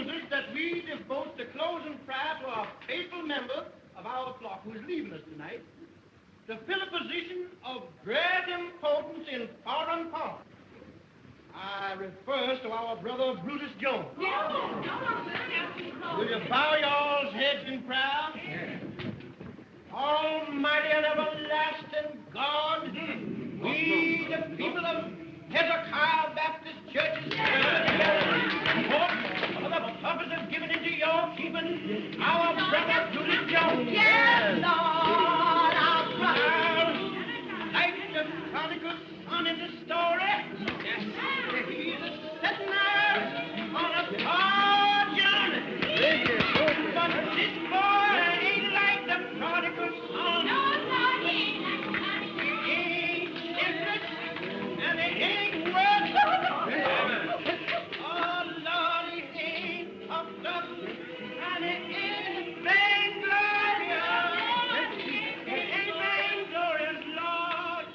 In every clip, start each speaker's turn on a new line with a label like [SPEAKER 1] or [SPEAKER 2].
[SPEAKER 1] proposes that we devote the closing prayer to a faithful member of our flock who is leaving us tonight to fill a position of great importance in foreign parts. I refers to our brother Brutus Jones. Will you bow y'all's heads in prayer? Almighty and everlasting God, we, the people of Hezekiah Baptist Church's for the purpose of giving into your keeping our brother Brutus Jones. Yes, Lord, our brother. Like the prodigal son in the story, yes, he's setting out on a far journey. But this boy ain't like the prodigal son. No, he ain't shiftless, and he ain't worth. Oh, Lord, he ain't puffed up, and he ain't vainglorious. He ain't vainglorious, Lord.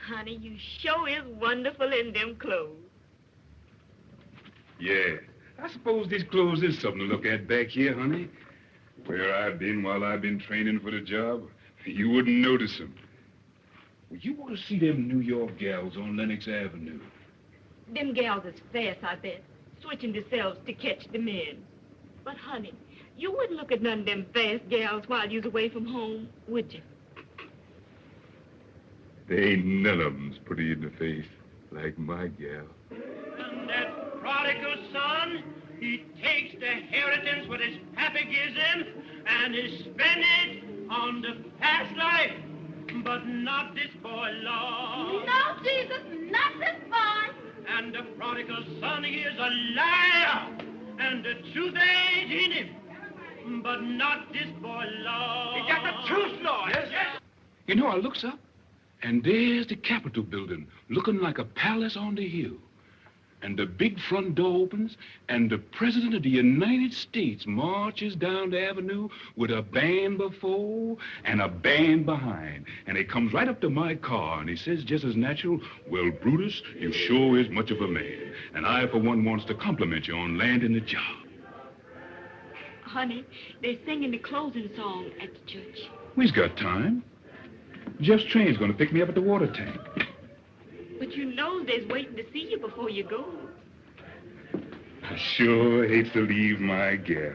[SPEAKER 2] Honey, you sure is wonderful in them clothes.
[SPEAKER 3] Yeah, I suppose these clothes is something to look at back here, honey. Where I've been while I've been training for the job, you wouldn't notice them. Well, you ought to see them New York gals on Lenox Avenue.
[SPEAKER 2] Them gals is fast, I bet, switching themselves to catch the men. But, honey, you wouldn't look at none of them fast gals while you was away from home, would you?
[SPEAKER 3] There ain't none of them's pretty in the face like my gal.
[SPEAKER 1] And that prodigal son, he takes the inheritance what his pappy gives him, and he spends it on the past life. But not this boy, Lord.
[SPEAKER 4] No, Jesus, not this boy.
[SPEAKER 1] And the prodigal son, he is a liar, and the truth ain't in him. But not this boy, Lord. He got the truth, Lord. Yes, yes.
[SPEAKER 3] You know, I looks up, and there's the Capitol building, looking like a palace on the hill. And the big front door opens, and the President of the United States marches down the avenue with a band before and a band behind. And he comes right up to my car, and he says just as natural, "Well, Brutus, you sure is much of a man. And I, for one, wants to compliment you on landing the job."
[SPEAKER 2] Honey, they're singing the closing song at the church.
[SPEAKER 3] We've got time. Jeff's train's gonna pick me up at the water tank.
[SPEAKER 2] But you know they's waiting to see you before you go.
[SPEAKER 3] I sure hate to leave my gal.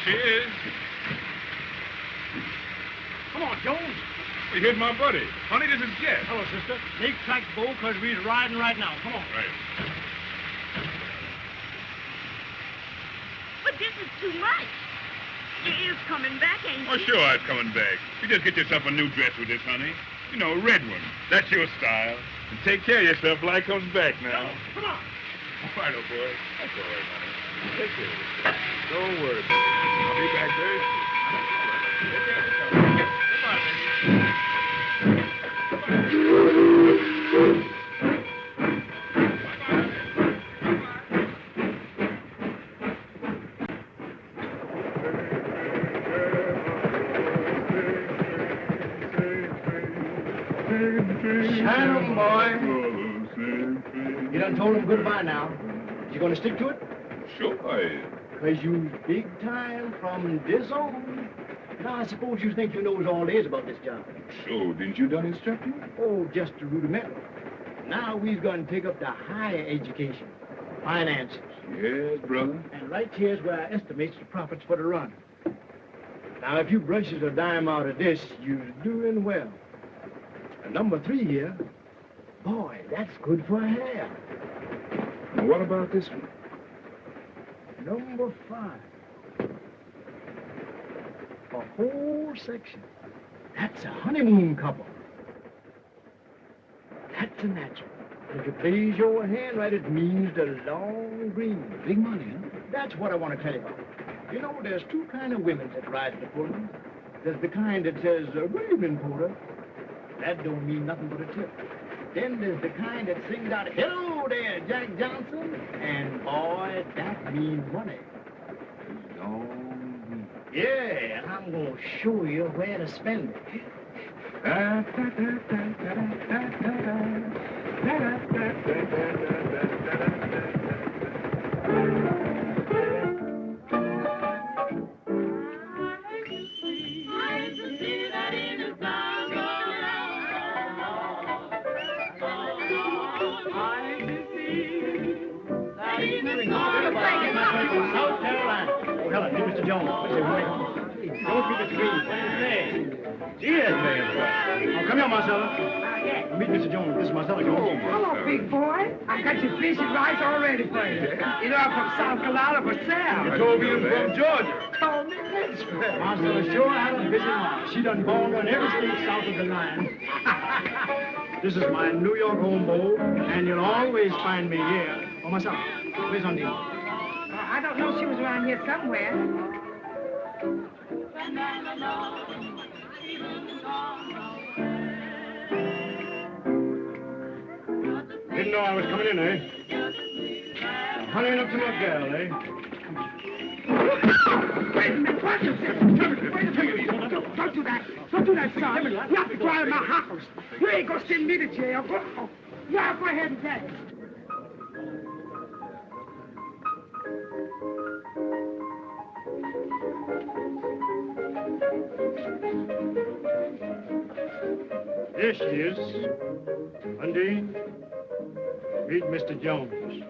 [SPEAKER 3] she is.
[SPEAKER 5] Come on, Jones.
[SPEAKER 3] Well, here's my buddy. Honey, this is Jeff.
[SPEAKER 5] Hello, sister. Make tracks, Bo, because we're riding right now. Come on.
[SPEAKER 3] Right.
[SPEAKER 2] But this is too much. You is coming back, ain't you?
[SPEAKER 3] Oh, sure, I'm coming back. You just get yourself a new dress with this, honey. You know, a red one. That's your style. And take care of yourself till I comes back now.
[SPEAKER 5] Come on.
[SPEAKER 3] All right, old boy. That's all right, honey. Take care of yourself. Don't worry about it. I'll be back very soon. All right. Take care of yourself. Goodbye, baby.
[SPEAKER 5] Shine 'em, boy. You done told him goodbye now. You gonna stick to it?
[SPEAKER 3] Sure I am.
[SPEAKER 5] Because you big time from this on. Now, I suppose you think you knows all there is about this job.
[SPEAKER 3] Sure, didn't you done instruct you?
[SPEAKER 5] Oh, just a rudimental. Now we've gonna take up the higher education. Finances.
[SPEAKER 3] Yes, brother.
[SPEAKER 5] And right here's where I estimates the profits for the run. Now, if you brushes a dime out of this, you're doing well. And number 3 here, boy, that's good for hair.
[SPEAKER 3] Now, what about this one?
[SPEAKER 5] Number 5. A whole section. That's a honeymoon couple. That's a natural. If you plays your hand right, it means the long green.
[SPEAKER 3] Big money, huh?
[SPEAKER 5] That's what I want to tell you about. You know, there's 2 kind of women that ride the Pullman. There's the kind that says, good evening, Porter. That don't mean nothing but a tip. Then there's the kind that sings out, hello there, Jack Johnson. And boy, that means money.
[SPEAKER 3] Long.
[SPEAKER 5] Yeah, and I'm going to show you where to spend it. South Carolina. Oh, hello, Mr. Jones. Don't be discreet. Hey. Cheers, man. Oh, come here, Marcella.
[SPEAKER 2] Yes.
[SPEAKER 5] Meet Mr. Jones. This is Marcella Jones.
[SPEAKER 6] Hello, big boy. I got your fish and rice all ready for you. You know, I'm from South Carolina for sale.
[SPEAKER 3] You told me you was from Georgia.
[SPEAKER 6] Told me this.
[SPEAKER 5] Marcella sure had a busy mom. She done born on every state south of the line. This is my New York home bowl, and you'll always find me here. Oh, Marcella, where's Undine?
[SPEAKER 6] I don't know. She was around here somewhere.
[SPEAKER 5] Didn't know I was coming in, eh? Honeying up to my girl, eh?
[SPEAKER 6] Wait a minute. Watch yourself. Wait a minute. Don't do that. Don't do that, son. Not to drive my house. You ain't gonna send me to jail. Go ahead and get it.
[SPEAKER 5] There she is. Undine, meet Mr. Jones.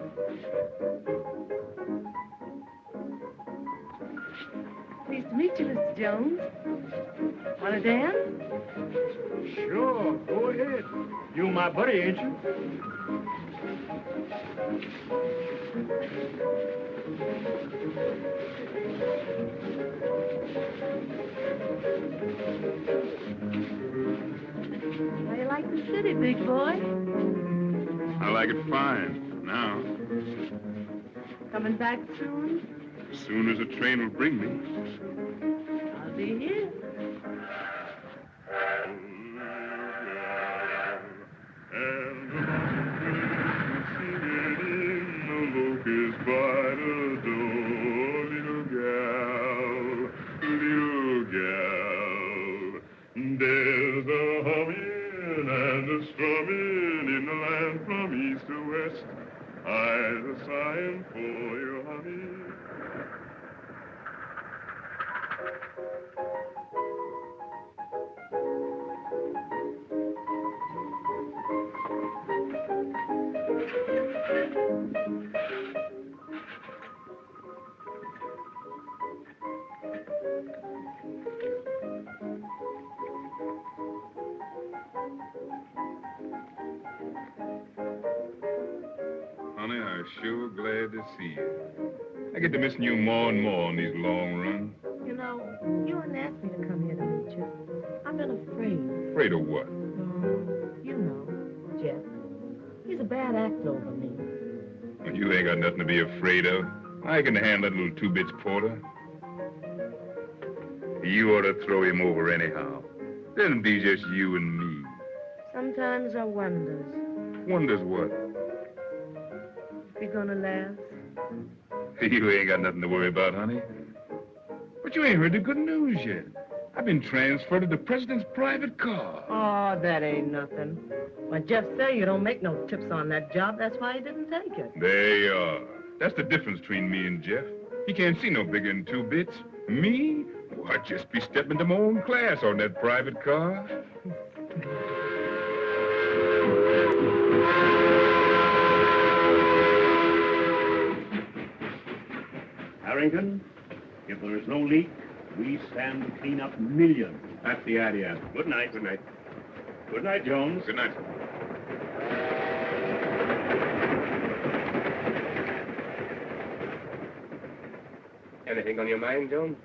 [SPEAKER 6] Pleased to meet you, Mr. Jones. Want to dance?
[SPEAKER 5] Sure, go ahead. You my buddy, ain't you?
[SPEAKER 6] How you like the city, big boy?
[SPEAKER 3] I like it fine. Now,
[SPEAKER 6] Coming back soon?
[SPEAKER 3] as soon as the train will bring me.
[SPEAKER 6] I'll be here.
[SPEAKER 3] There's a humming and a strumming in the land from east to west. I've a sighing for your honey. honey, I'm sure glad to see you. I get to missing you more and more on these long runs.
[SPEAKER 7] You know, you hadn't asked me to come here to meet you. I've been afraid.
[SPEAKER 3] Afraid of what?
[SPEAKER 7] You know, Jeff. He's a bad actor over me.
[SPEAKER 3] Well, you ain't got nothing to be afraid of. I can handle that little 2 bits porter. You ought to throw him over anyhow. Then be just you and me.
[SPEAKER 7] Sometimes I wonders.
[SPEAKER 3] Wonders what?
[SPEAKER 7] If you're gonna last.
[SPEAKER 3] You ain't got nothing to worry about, honey. But you ain't heard the good news yet. I've been transferred to the president's private car.
[SPEAKER 7] Oh, that ain't nothing. But Jeff say you don't make no tips on that job. That's why he didn't take it.
[SPEAKER 3] There you are. That's the difference between me and Jeff. He can't see no bigger than 2 bits. Me? Well, I'd just be stepping to my own class on that private car.
[SPEAKER 1] Harrington, if there is no leak, we stand to clean up millions.
[SPEAKER 8] That's the idea.
[SPEAKER 1] Good night.
[SPEAKER 8] Good night.
[SPEAKER 1] Good night, Jones.
[SPEAKER 3] Good night.
[SPEAKER 8] Anything on your mind, Jones?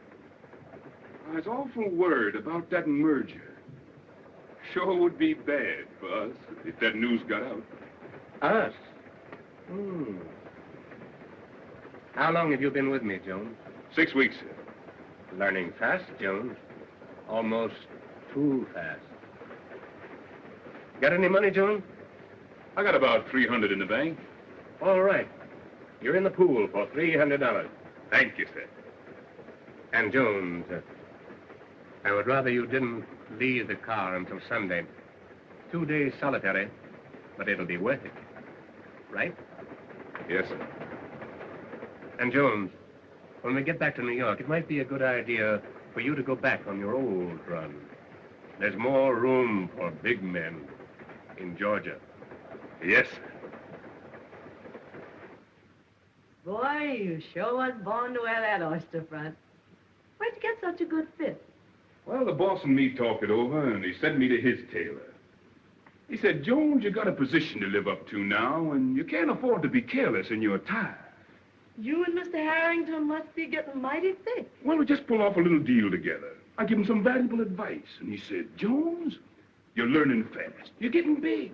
[SPEAKER 3] I was awful worried about that merger. Sure would be bad for us if that news got out.
[SPEAKER 8] Us? How long have you been with me, Jones?
[SPEAKER 3] 6 weeks, sir.
[SPEAKER 8] Learning fast, Jones. Almost too fast. Got any money, Jones?
[SPEAKER 3] I got about 300 in the bank.
[SPEAKER 8] All right. You're in the pool for $300.
[SPEAKER 3] Thank you, sir.
[SPEAKER 8] And, Jones, I would rather you didn't leave the car until Sunday. 2 days solitary, but it'll be worth it. Right?
[SPEAKER 3] Yes, sir.
[SPEAKER 8] And, Jones, when we get back to New York, it might be a good idea for you to go back on your old run. There's more room for big men in Georgia.
[SPEAKER 3] Yes, sir.
[SPEAKER 7] Boy, you sure was born to wear that oyster front. Where'd you get such a good fit?
[SPEAKER 3] Well, the boss and me talked it over, and he sent me to his tailor. He said, Jones, you got a position to live up to now, and you can't afford to be careless in your attire.
[SPEAKER 7] You and Mr. Harrington must be getting mighty thick.
[SPEAKER 3] Well, we just pulled off a little deal together. I give him some valuable advice, and he said, Jones, you're learning fast. You're getting big.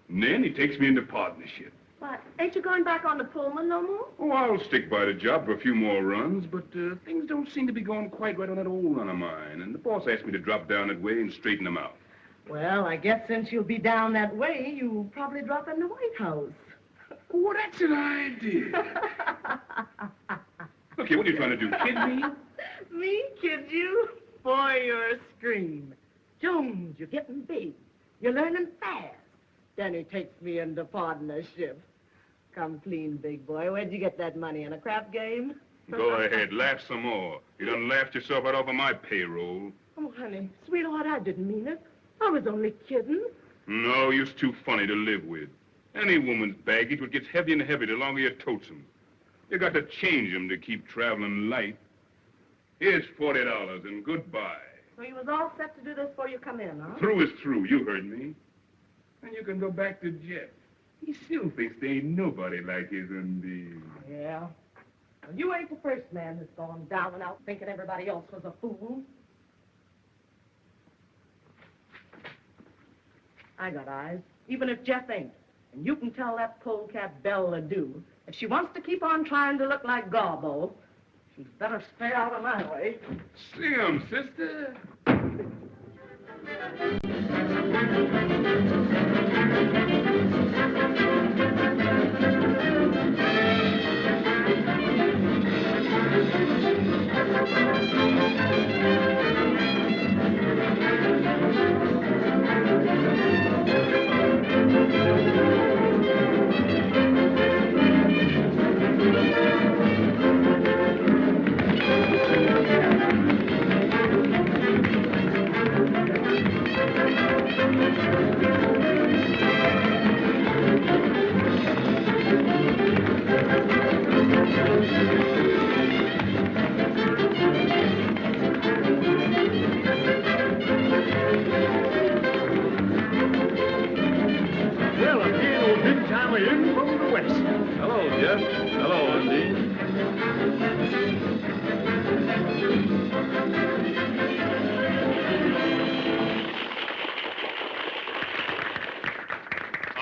[SPEAKER 3] And then he takes me into partnership.
[SPEAKER 7] What, ain't you going back on the Pullman no more?
[SPEAKER 3] Oh, I'll stick by the job for a few more runs, but things don't seem to be going quite right on that old run of mine, and the boss asked me to drop down that way and straighten them out.
[SPEAKER 7] Well, I guess since you'll be down that way, you'll probably drop in the White House.
[SPEAKER 3] Oh, that's an idea. Look here, what are you trying to do, kid me?
[SPEAKER 7] Me kid you? Boy, you're a scream. Jones, you're getting big. You're learning fast. Then he takes me into partnership. Come clean, big boy. Where'd you get that money? In a crap game?
[SPEAKER 3] Go ahead, laugh some more. You done laughed yourself right off of my payroll.
[SPEAKER 7] Oh, honey, sweetheart, I didn't mean it. I was only kidding.
[SPEAKER 3] No, you're too funny to live with. Any woman's baggage would get heavier and heavier the longer you totes them. You got to change them to keep traveling light. Here's $40 and goodbye.
[SPEAKER 7] So you was all set to do this before you come in, huh?
[SPEAKER 3] Through is through, you heard me. And you can go back to Jeff. He still thinks there ain't nobody like his Undine.
[SPEAKER 7] Yeah. Well, you ain't the first man that's gone down and out thinking everybody else was a fool. I got eyes, even if Jeff ain't. And you can tell that polecat Belle do. If she wants to keep on trying to look like Garbo, she'd better stay out of my way.
[SPEAKER 3] Slim, sister.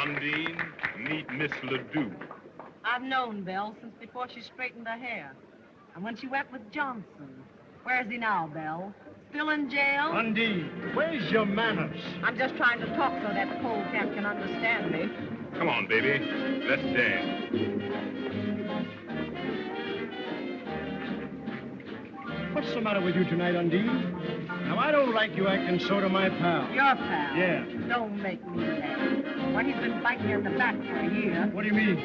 [SPEAKER 3] Undine, meet Miss Ledoux.
[SPEAKER 7] I've known Belle since before she straightened her hair. And when she went with Johnson. Where's he now, Belle? Still in jail?
[SPEAKER 5] Undine, where's your manners?
[SPEAKER 7] I'm just trying to talk so that the cold camp can understand me.
[SPEAKER 3] Come on, baby. Let's dance.
[SPEAKER 5] What's the matter with you tonight, Undine? Now, I don't like you acting so to my pal.
[SPEAKER 7] Your pal?
[SPEAKER 5] Yeah.
[SPEAKER 7] Don't make me laugh. When he's been biting you in the back for a year.
[SPEAKER 5] What do you mean?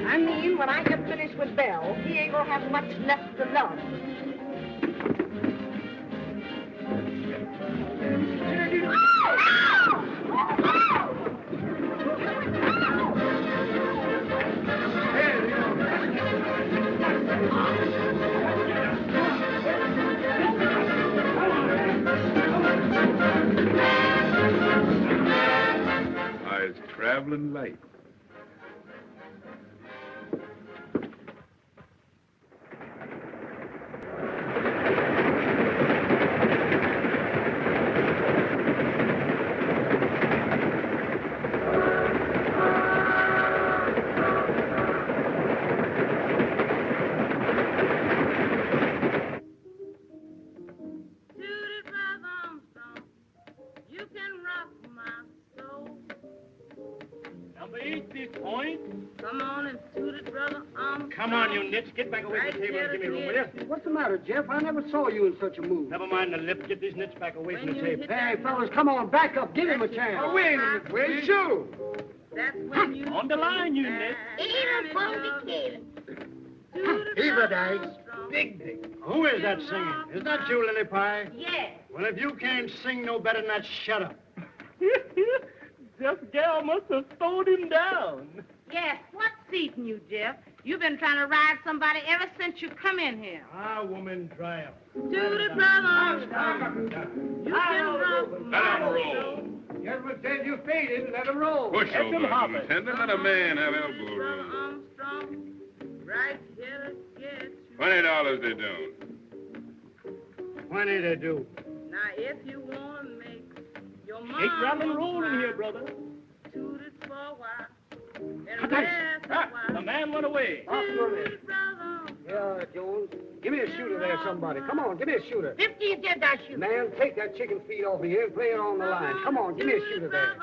[SPEAKER 7] I mean, when I get finished with Belle, he ain't gonna have much left to love.
[SPEAKER 3] Eyes traveling light.
[SPEAKER 5] Come on, you nits. Get back away from the table and give me room, will you?
[SPEAKER 6] What's the matter, Jeff? I never saw you in such a mood.
[SPEAKER 5] Never mind the lip. Get these nits back away from the table.
[SPEAKER 6] Hey, fellas, come on, back up. Give him a chance.
[SPEAKER 5] Oh, wait a minute. Where's you?
[SPEAKER 2] That's when you...
[SPEAKER 5] On the line, you nits.
[SPEAKER 4] Even for the kid.
[SPEAKER 6] Heave dice.
[SPEAKER 5] Big thing. Who is that singing? Is that you, Lily Pie?
[SPEAKER 2] Yes.
[SPEAKER 5] Well, if you can't sing no better than that, shut up.
[SPEAKER 7] Jeff Gale must have slowed him down.
[SPEAKER 2] Yes. What's eating you, Jeff? You've been trying to ride somebody ever since you come in here.
[SPEAKER 5] Ah, woman, dry up.
[SPEAKER 2] To the brother. You can rock
[SPEAKER 3] Let him roll.
[SPEAKER 6] Gentlemen said you faded. Let him roll.
[SPEAKER 3] Push
[SPEAKER 5] Let him
[SPEAKER 3] over,
[SPEAKER 5] hop it.
[SPEAKER 3] Lieutenant. Let a man have elbow room.
[SPEAKER 2] Armstrong, right here to get you.
[SPEAKER 3] $20 they don't.
[SPEAKER 5] 20 they do.
[SPEAKER 2] Now, if you want to make your mom...
[SPEAKER 5] Take round and roll in here, brother.
[SPEAKER 2] Toot it for a while. And
[SPEAKER 5] Cut
[SPEAKER 2] rest
[SPEAKER 5] it.
[SPEAKER 2] a
[SPEAKER 5] Ah,
[SPEAKER 2] while.
[SPEAKER 5] the man went away.
[SPEAKER 2] Toot it, brother.
[SPEAKER 6] Yeah, Jones. Give me a shooter there, somebody. Come on, give me a shooter.
[SPEAKER 4] 50 you give that shoe.
[SPEAKER 6] Man, take that chicken feed off of here and play it on the line. Come on, give me a shooter there.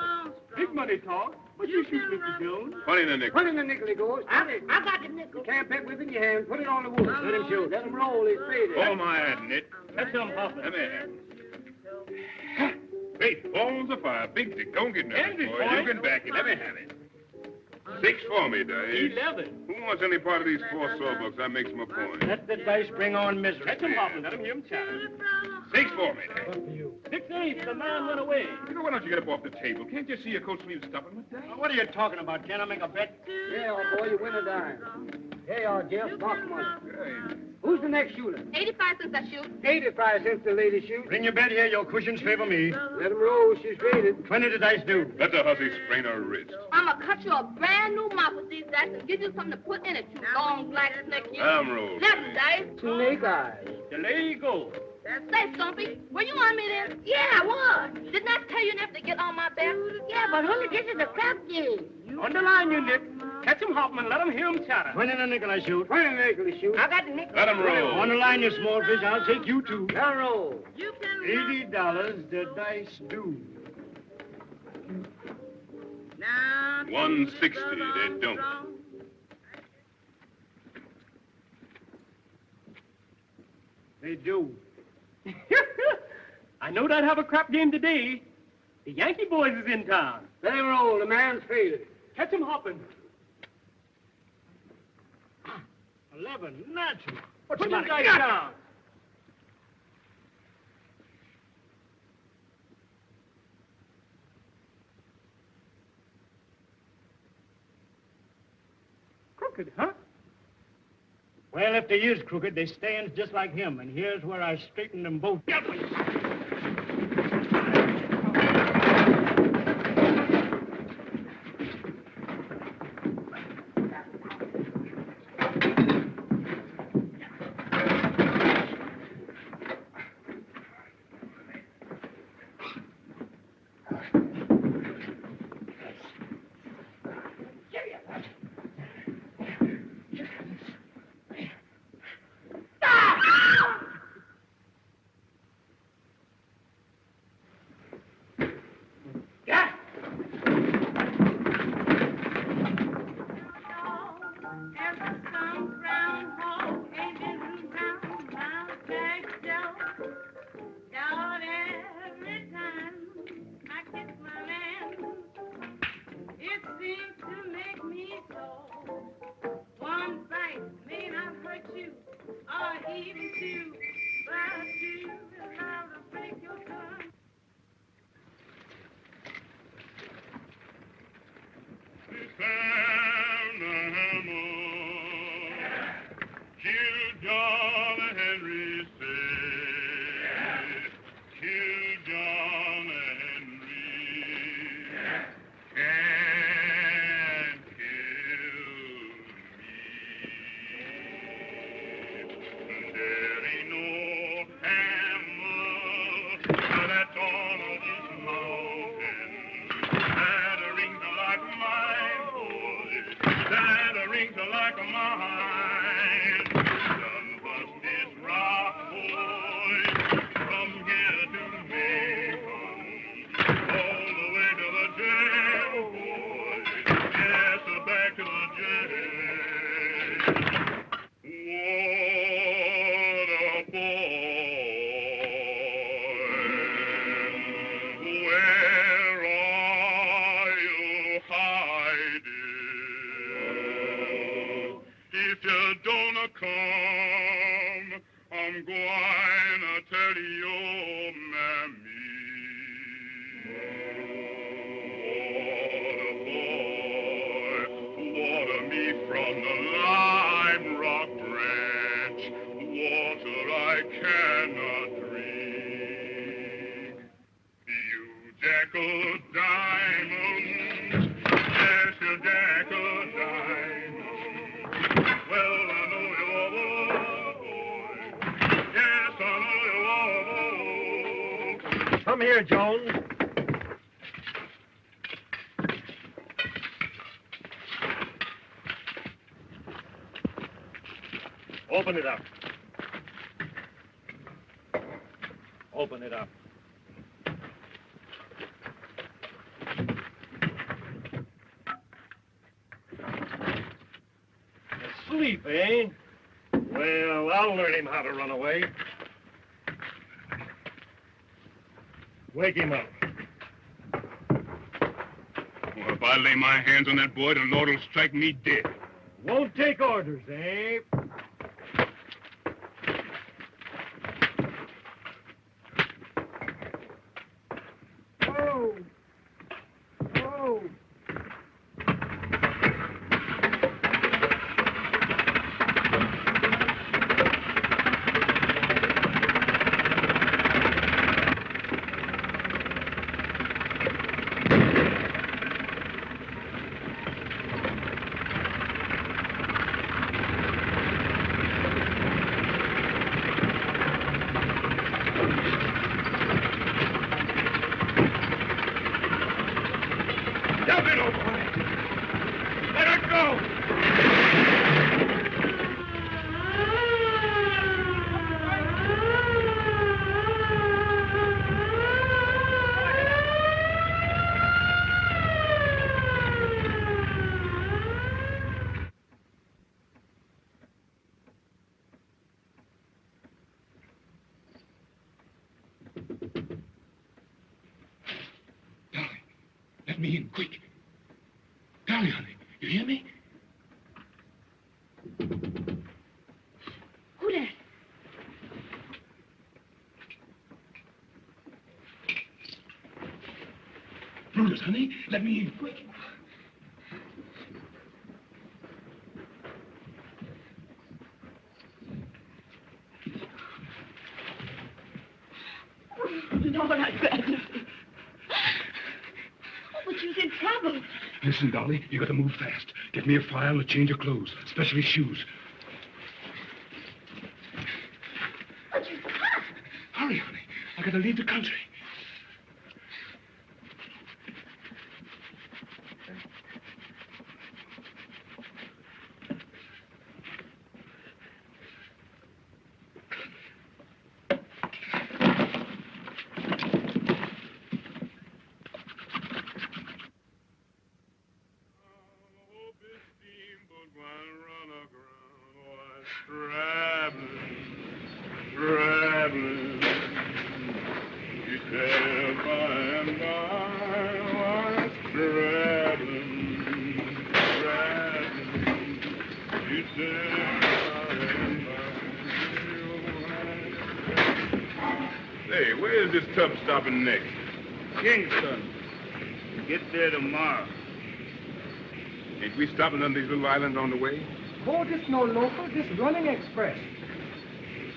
[SPEAKER 5] Big money talk. What you shoot, Mr. Jones?
[SPEAKER 3] 20 in the nickel.
[SPEAKER 6] Put in the nickel he goes. Put it.
[SPEAKER 4] I got the nickel.
[SPEAKER 6] You can't bet with it in your hand. Put it on the wood. Let him shoot. Let him roll. He's faded.
[SPEAKER 3] Hold my hand, Nit.
[SPEAKER 5] That's him, Papa.
[SPEAKER 3] Let me have it. Great balls of fire. Big dick. Don't get nervous,
[SPEAKER 5] Envy,
[SPEAKER 3] boy.
[SPEAKER 5] boy.
[SPEAKER 3] You can back it. Let me have it. 6 for me, Dice.
[SPEAKER 5] 11.
[SPEAKER 3] Who wants any part of these 4 sawbucks? I makes my point.
[SPEAKER 5] Let the dice bring on misery. Catch him, Papa. Let him hear him chatter.
[SPEAKER 3] 6 for me.
[SPEAKER 5] Up to you. 6-8. The man went away.
[SPEAKER 3] You know, why don't you get up off the table? Can't you see your coat sleeves stopping with that?
[SPEAKER 5] What are you talking about? Can I make a bet?
[SPEAKER 6] Yeah, old boy, you win a dime. Here you are, Jeff. Box money.
[SPEAKER 3] Great.
[SPEAKER 6] Who's the next shooter?
[SPEAKER 4] 85 cents I shoot.
[SPEAKER 6] 85 cents the lady shoots.
[SPEAKER 5] Bring your bet here. Your cushions favor me.
[SPEAKER 6] Let him roll. She's faded.
[SPEAKER 5] 20 the dice do.
[SPEAKER 3] Let the hussy sprain her wrist.
[SPEAKER 4] I'm going to cut you a brand new mop with these dice and give you something to put in it, you long black snake. You.
[SPEAKER 3] I'm rolled.
[SPEAKER 4] Left dice.
[SPEAKER 6] Snake eyes.
[SPEAKER 5] There you go.
[SPEAKER 4] Say, Stumpy, were you on me then? Yeah, I was. Didn't I tell you never to get on my back? Yeah, but honey, this is a crap game.
[SPEAKER 5] On the line, you Nick. Catch him, Hoffman. Let him hear him chatter. 20 the nickel I shoot.
[SPEAKER 6] 20 the nickel he shoots.
[SPEAKER 4] I got the nickel.
[SPEAKER 3] Let him roll.
[SPEAKER 5] On the line, you small fish. I'll take you too.
[SPEAKER 6] Let him roll.
[SPEAKER 2] You can
[SPEAKER 5] $80 the dice do.
[SPEAKER 2] now.
[SPEAKER 3] 160 they don't.
[SPEAKER 5] They do. I know that have a crap game today. The Yankee boys is in town.
[SPEAKER 6] Let him roll. The man's faded.
[SPEAKER 5] Catch him hopping. 11. Natural. Put your dice down. Crooked, huh? Well, if they is crooked, they stands just like him, and here's where I straighten them both.
[SPEAKER 1] Done bust this rock, boy, from here to Macon, all the way to the jail, boy. Yes, back to the jail. What a boy. Where are you hiding? If you don't come, I'm going to tell your mammy. Water me from the lime rock branch, water I cannot drink. You jack of diamonds, yes, you jack of diamonds. Well, I know you are a boy, yes, I know you are a boy.
[SPEAKER 9] Come here, Jones. Open it up. Open it up. Asleep, eh? Well, I'll learn him how to run away. Wake him up.
[SPEAKER 3] Well, if I lay my hands on that boy, the Lord will strike me dead.
[SPEAKER 9] Won't take orders, eh?
[SPEAKER 6] Oh. Oh.
[SPEAKER 1] Dump it, old boy. Let her go.
[SPEAKER 3] Darling, let me in, quick. Darling, honey, you hear me?
[SPEAKER 2] Who that?
[SPEAKER 3] Brutus, honey, let me in, quick.
[SPEAKER 2] Lord, I grabbed nothing. Oh, but you're in trouble.
[SPEAKER 3] Listen, Dolly, you gotta move fast. Get me a file, a change of clothes, especially shoes.
[SPEAKER 2] But you can't.
[SPEAKER 3] Hurry, honey. I gotta leave the country. Hey, where's this tub stopping next?
[SPEAKER 1] Kingston. Get there tomorrow.
[SPEAKER 3] Ain't we stopping on these little islands on the way?
[SPEAKER 6] Oh, this no local, this running express.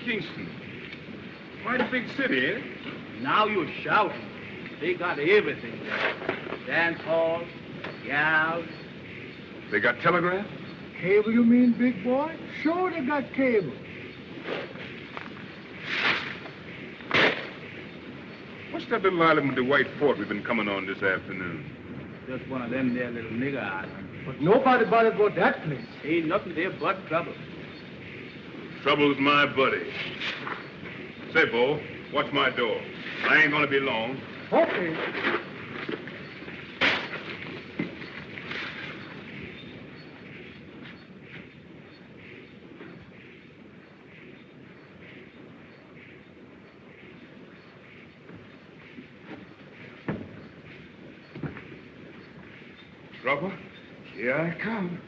[SPEAKER 3] Kingston. Quite a big city, eh?
[SPEAKER 5] Now you're shouting. They got everything there. Dance hall, gals.
[SPEAKER 3] They got telegraph?
[SPEAKER 6] Cable, you mean, big boy? Sure, they got cable.
[SPEAKER 3] What's that little island with the white fort we've been coming on this afternoon?
[SPEAKER 10] Just one of them there little nigger islands.
[SPEAKER 5] But nobody bothered about that place.
[SPEAKER 10] Ain't nothing there but trouble.
[SPEAKER 3] Trouble's my buddy. Say, Bo, watch my door. I ain't gonna be long.
[SPEAKER 5] Okay.
[SPEAKER 3] Trouble? Here I come.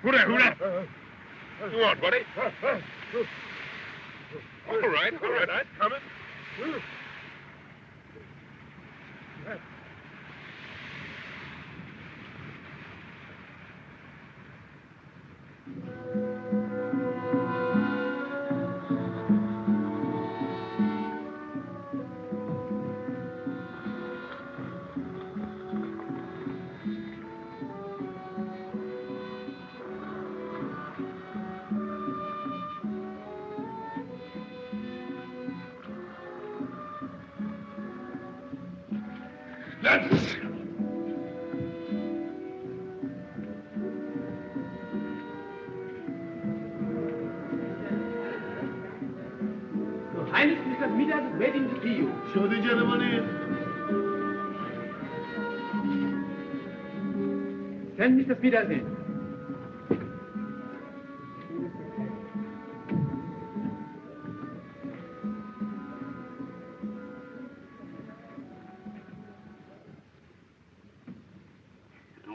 [SPEAKER 3] Who that? What you want, buddy? All right, I'm coming. That's...
[SPEAKER 10] Your Highness, Mr. Midas is waiting to see you.
[SPEAKER 5] Show the gentleman in.
[SPEAKER 10] Send Mr. Midas in.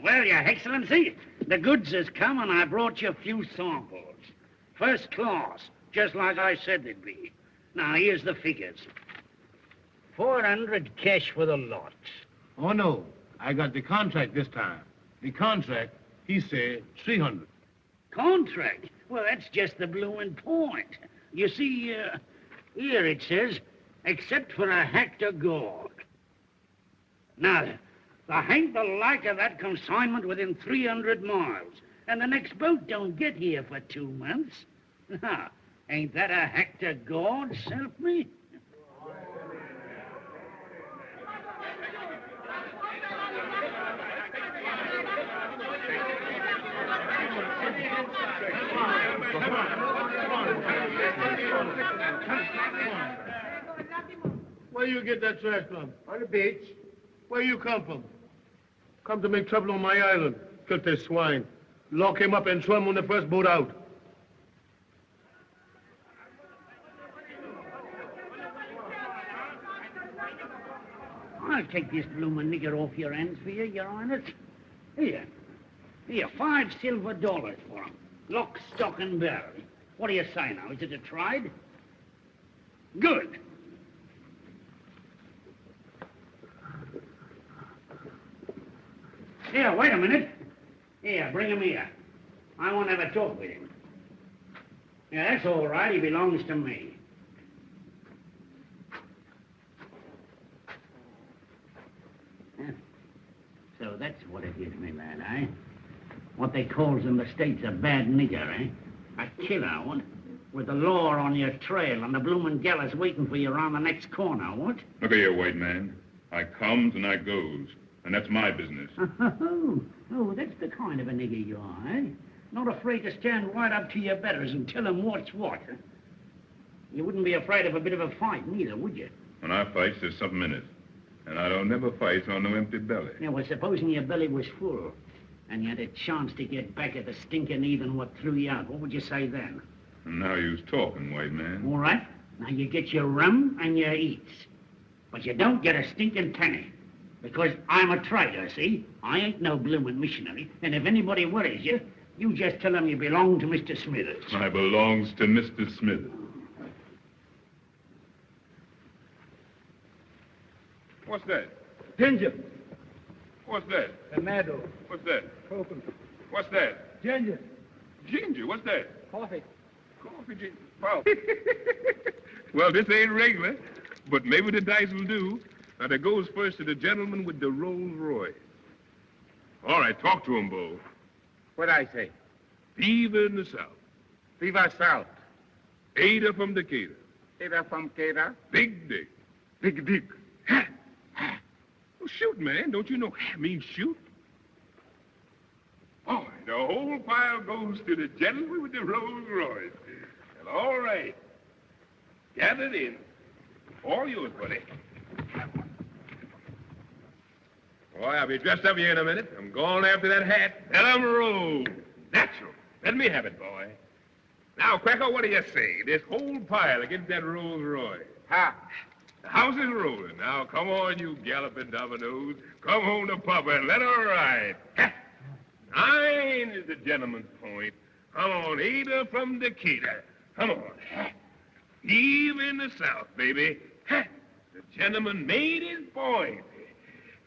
[SPEAKER 11] Well, Your Excellency, the goods has come and I brought you a few samples. First class, just like I said they'd be. Now, here's the figures. 400 cash for the lot.
[SPEAKER 5] Oh, no. I got the contract this time. The contract, he said 300.
[SPEAKER 11] Contract? Well, that's just the bloomin' point. You see, here it says, except for a hectare gold. Now, there ain't the like of that consignment within 300 miles, and the next boat don't get here for 2 months. Now, ain't that a hectare gold, self me?
[SPEAKER 5] Where you get that trash from? On the beach. Where you come from? Come to make trouble on my island. Filthy swine. Lock him up and throw him on the first boat out.
[SPEAKER 11] I'll take this bloomin' nigger off your hands for you, Your Highness. Here, 5 silver dollars for him. Lock, stock, and barrel. What do you say now? Is it a trade? Good. Here, wait a minute. Here, bring him here. I want to have a talk with him. Yeah, that's all right. He belongs to me. So that's what it is, me lad, eh? What they calls in the States a bad nigger, eh? A killer, what? With the law on your trail and the bloomin' gallows waiting for you around the next corner, what?
[SPEAKER 3] Look here, white man. I comes and I goes, and that's my business.
[SPEAKER 11] Oh, that's the kind of a nigger you are, eh? Not afraid to stand right up to your betters and tell them what's what. You wouldn't be afraid of a bit of a fight, neither, would you?
[SPEAKER 3] When I fights, there's something in it. And I don't never fight on no empty belly.
[SPEAKER 11] Yeah, well, supposing your belly was full, and you had a chance to get back at the stinking heathen what threw you out, what would you say then?
[SPEAKER 3] And now you's talking, white man.
[SPEAKER 11] All right. Now you get your rum and your eats. But you don't get a stinking penny. Because I'm a trader, see? I ain't no bloomin' missionary, and if anybody worries you, you just tell them you belong to Mr. Smithers.
[SPEAKER 3] I belongs to Mr. Smithers. What's that?
[SPEAKER 5] Ginger.
[SPEAKER 3] What's that?
[SPEAKER 5] Tomato.
[SPEAKER 3] What's that?
[SPEAKER 5] Coconut.
[SPEAKER 3] What's that?
[SPEAKER 5] Ginger.
[SPEAKER 3] Ginger, what's that?
[SPEAKER 5] Coffee.
[SPEAKER 3] Coffee, ginger. Wow. Well, this ain't regular, but maybe the dice will do. Now, that goes first to the gentleman with the Rolls Royce. All right, talk to him, Bo.
[SPEAKER 12] What'd I say?
[SPEAKER 3] Fever in the South.
[SPEAKER 12] Viva South.
[SPEAKER 3] Ada from Decatur.
[SPEAKER 12] Ada from Queda.
[SPEAKER 3] Big Dick.
[SPEAKER 12] Big Dick.
[SPEAKER 3] Ha! Ha! Well, shoot, man. Don't you know ha means shoot? All right, the whole pile goes to the gentleman with the Rolls Royce. Well, all right. Gather it in. All yours, buddy. Boy, I'll be dressed up here in a minute. I'm going after that hat. Let 'em roll. Natural. Let me have it, boy. Now, Cracker, what do you say? This whole pile against that Rolls Royce.
[SPEAKER 12] Ha!
[SPEAKER 3] The house is rolling. Now, come on, you galloping dominoes. Come home to Papa and let her ride. Ha! 9 is the gentleman's point. Come on, Ada from Decatur. Come on. Ha! Eve in the South, baby. Ha! The gentleman made his point.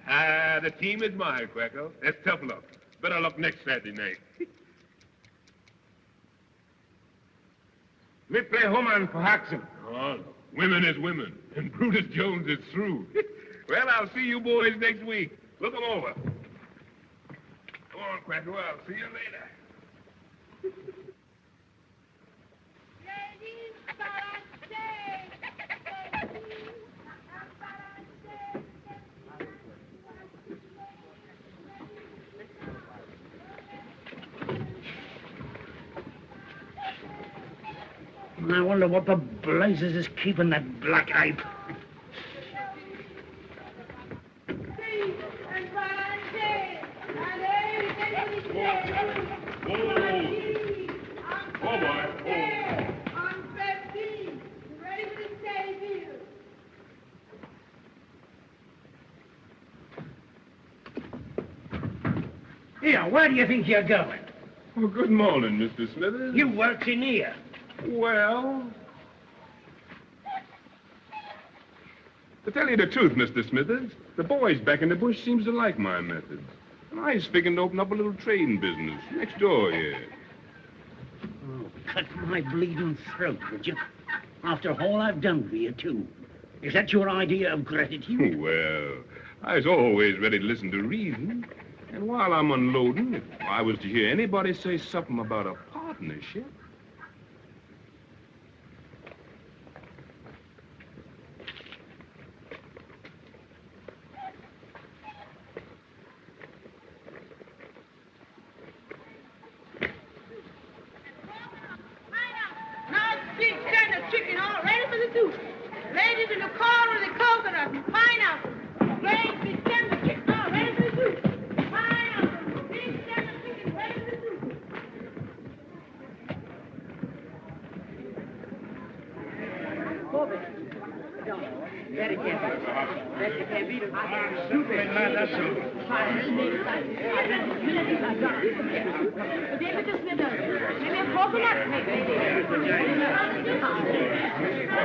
[SPEAKER 3] Ah, the team is mine, Quackle. That's tough luck. Better luck next Saturday night.
[SPEAKER 12] Me play Homan for Haxon.
[SPEAKER 3] Oh, women is women, and Brutus Jones is through. Well, I'll see you boys next week. Look 'em over. Come on, Quackle. I'll see you later.
[SPEAKER 11] I wonder what the blazes is keeping that black ape. Here, where do you think you're going?
[SPEAKER 3] Well, good morning, Mr. Smithers.
[SPEAKER 11] You worked in here.
[SPEAKER 3] Well, to tell you the truth, Mr. Smithers, the boys back in the bush seems to like my methods. And I was figuring to open up a little trading business next door here.
[SPEAKER 11] Oh, cut my bleeding throat, would you? After all I've done for you, too. Is that your idea of gratitude?
[SPEAKER 3] Well, I was always ready to listen to reason. And while I'm unloading, if I was to hear anybody say something about a partnership...
[SPEAKER 4] Chicken all ready for the soup. Ladies in the corner, the coconut and pineapple. Great big tender chicken all ready for the soup. Pineapple, big tender chicken ready for the soup. Bobby, that it can't be. That it can't be. Stupid, man, that's so. Maybe a coconut.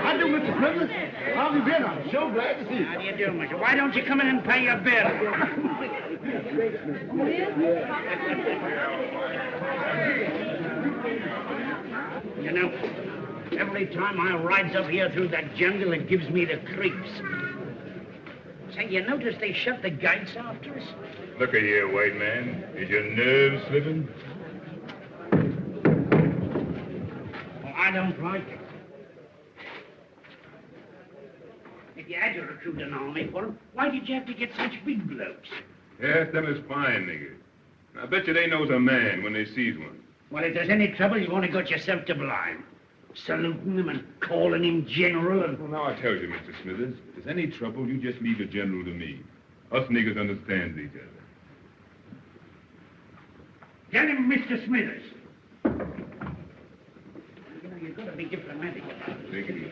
[SPEAKER 5] How do, Mr. Smithers? How have you been? I'm so glad to see you.
[SPEAKER 11] How do you do, mister? Why don't you come in and pay your bill? You know, every time I rides up here through that jungle, it gives me the creeps. Say, you notice they shut the gates after us?
[SPEAKER 3] Look at here, white man. Is your nerve slipping?
[SPEAKER 11] Well, I don't like it. If you had to recruit an army for them, why did you have to get such big blokes?
[SPEAKER 3] Yes, them is fine niggers. I bet you they knows a man when they sees one.
[SPEAKER 11] Well, if there's any trouble, you want to got yourself to blame. Saluting him and calling him general and...
[SPEAKER 3] Well, now I tell you, Mr. Smithers, if there's any trouble, you just leave the general to me. Us niggers understands each other.
[SPEAKER 11] Tell him, Mr. Smithers. You know, you've got to be diplomatic about it.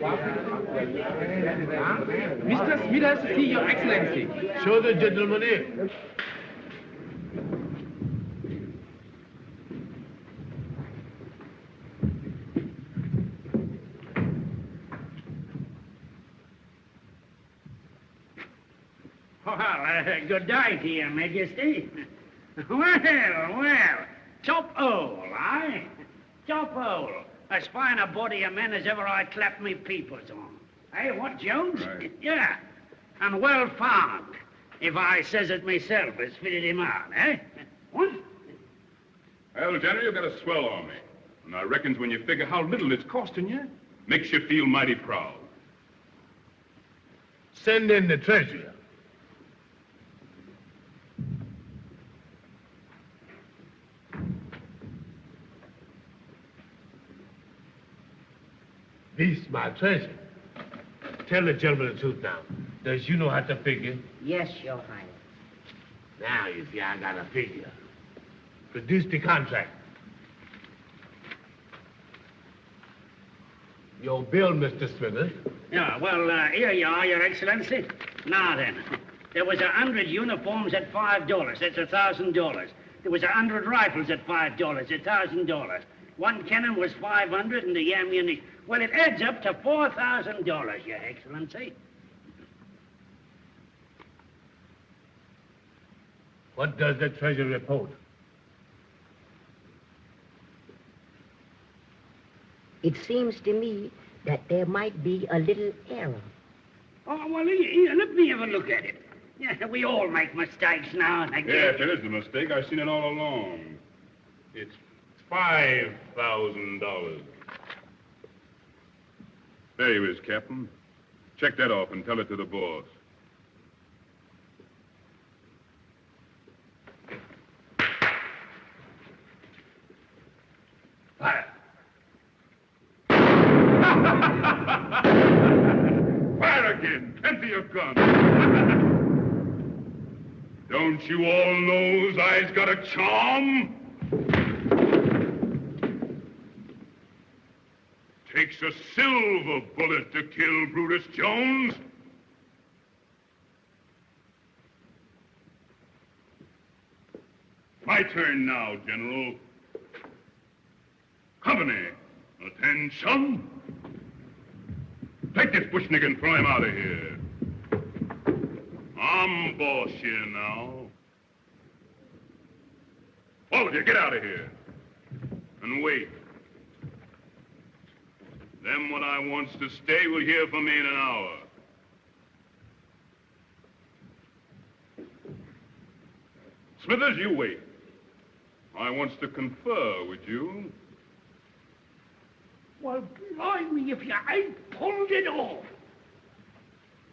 [SPEAKER 10] Mr. Smithers, see Your Excellency.
[SPEAKER 13] Show the gentleman in.
[SPEAKER 11] Well, good day to Your Majesty. Well, top hole, eh? Top hole. As fine a body of men as ever I clapped me peepers on. Eh, what, Jones?
[SPEAKER 3] Right.
[SPEAKER 11] Yeah. And well found, if I says it myself has fitted him out, eh? What?
[SPEAKER 3] Well, General, you've got a swell army. And I reckons when you figure how little it's costing you, makes you feel mighty proud.
[SPEAKER 13] Send in the treasurer. This my treasure. Tell the gentleman the truth now. Does you know how to figure?
[SPEAKER 7] Yes, Your Highness.
[SPEAKER 13] Now you see I got a figure. Produce the contract. Your bill, Mr. Smithers.
[SPEAKER 11] Yeah, well, here you are, Your Excellency. Now then, there was 100 uniforms at $5. That's $1,000. There was 100 rifles at $5. $1,000. One cannon was 500 and the ammunition. Well, it adds up to $4,000, Your Excellency.
[SPEAKER 13] What does the treasurer report?
[SPEAKER 7] It seems to me that there might be a little error.
[SPEAKER 11] Oh, well, here, let me have a look at it. Yeah, we all make mistakes now and again.
[SPEAKER 3] Yeah, if it is a mistake, I've seen it all along. It's $5,000. There you is, Captain. Check that off and tell it to the boss.
[SPEAKER 13] Fire.
[SPEAKER 3] Fire again! Empty your gun! Don't you all know I's got a charm? Takes a silver bullet to kill Brutus Jones. My turn now, General. Company, attention. Take this bush nigger and throw him out of here. I'm boss here now. All of you, get out of here. And wait. Them what I wants to stay will hear from me in an hour. Smithers, you wait. I wants to confer with you.
[SPEAKER 11] Well, blimey, if you ain't pulled it off.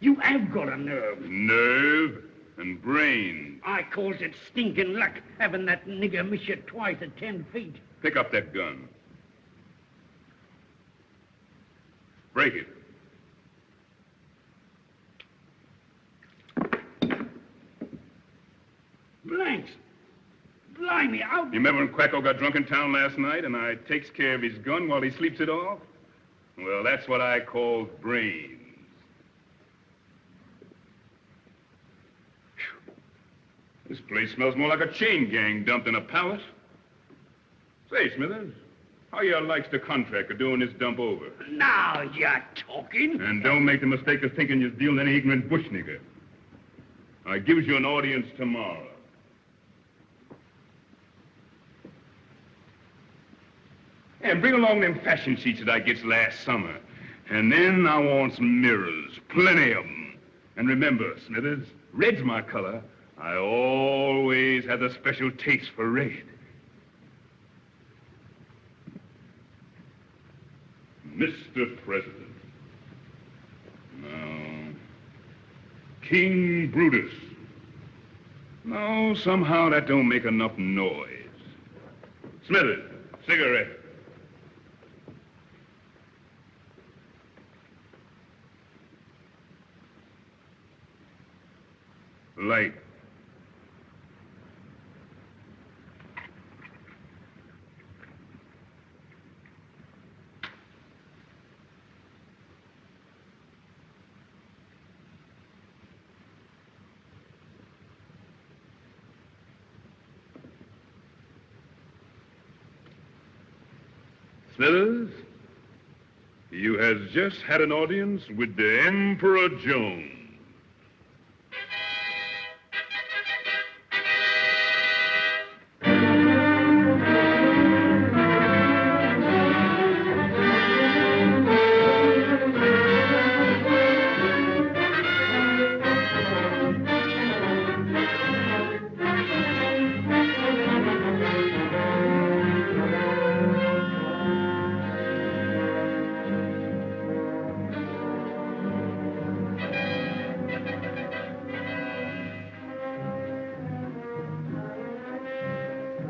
[SPEAKER 11] You have got a nerve.
[SPEAKER 3] Nerve and brain.
[SPEAKER 11] I calls it stinking luck, having that nigger miss you twice at 10 feet.
[SPEAKER 3] Pick up that gun. Break it.
[SPEAKER 11] Blanks. Blimey, out.
[SPEAKER 3] You remember when Quacko got drunk in town last night and I takes care of his gun while he sleeps it off? Well, that's what I call brains. Whew. This place smells more like a chain gang dumped in a pallet. Say, Smithers, how you likes the contract of doing this dump over?
[SPEAKER 11] Now you're talking.
[SPEAKER 3] And don't make the mistake of thinking you're dealing any ignorant bush nigger. I gives you an audience tomorrow. And bring along them fashion sheets that I gets last summer. And then I wants mirrors, plenty of them. And remember, Smithers, red's my color. I always had a special taste for red. Mr. President. No. King Brutus. No, somehow that don't make enough noise. Smithers, cigarette. Light. Smithers, you has just had an audience with the Emperor Jones.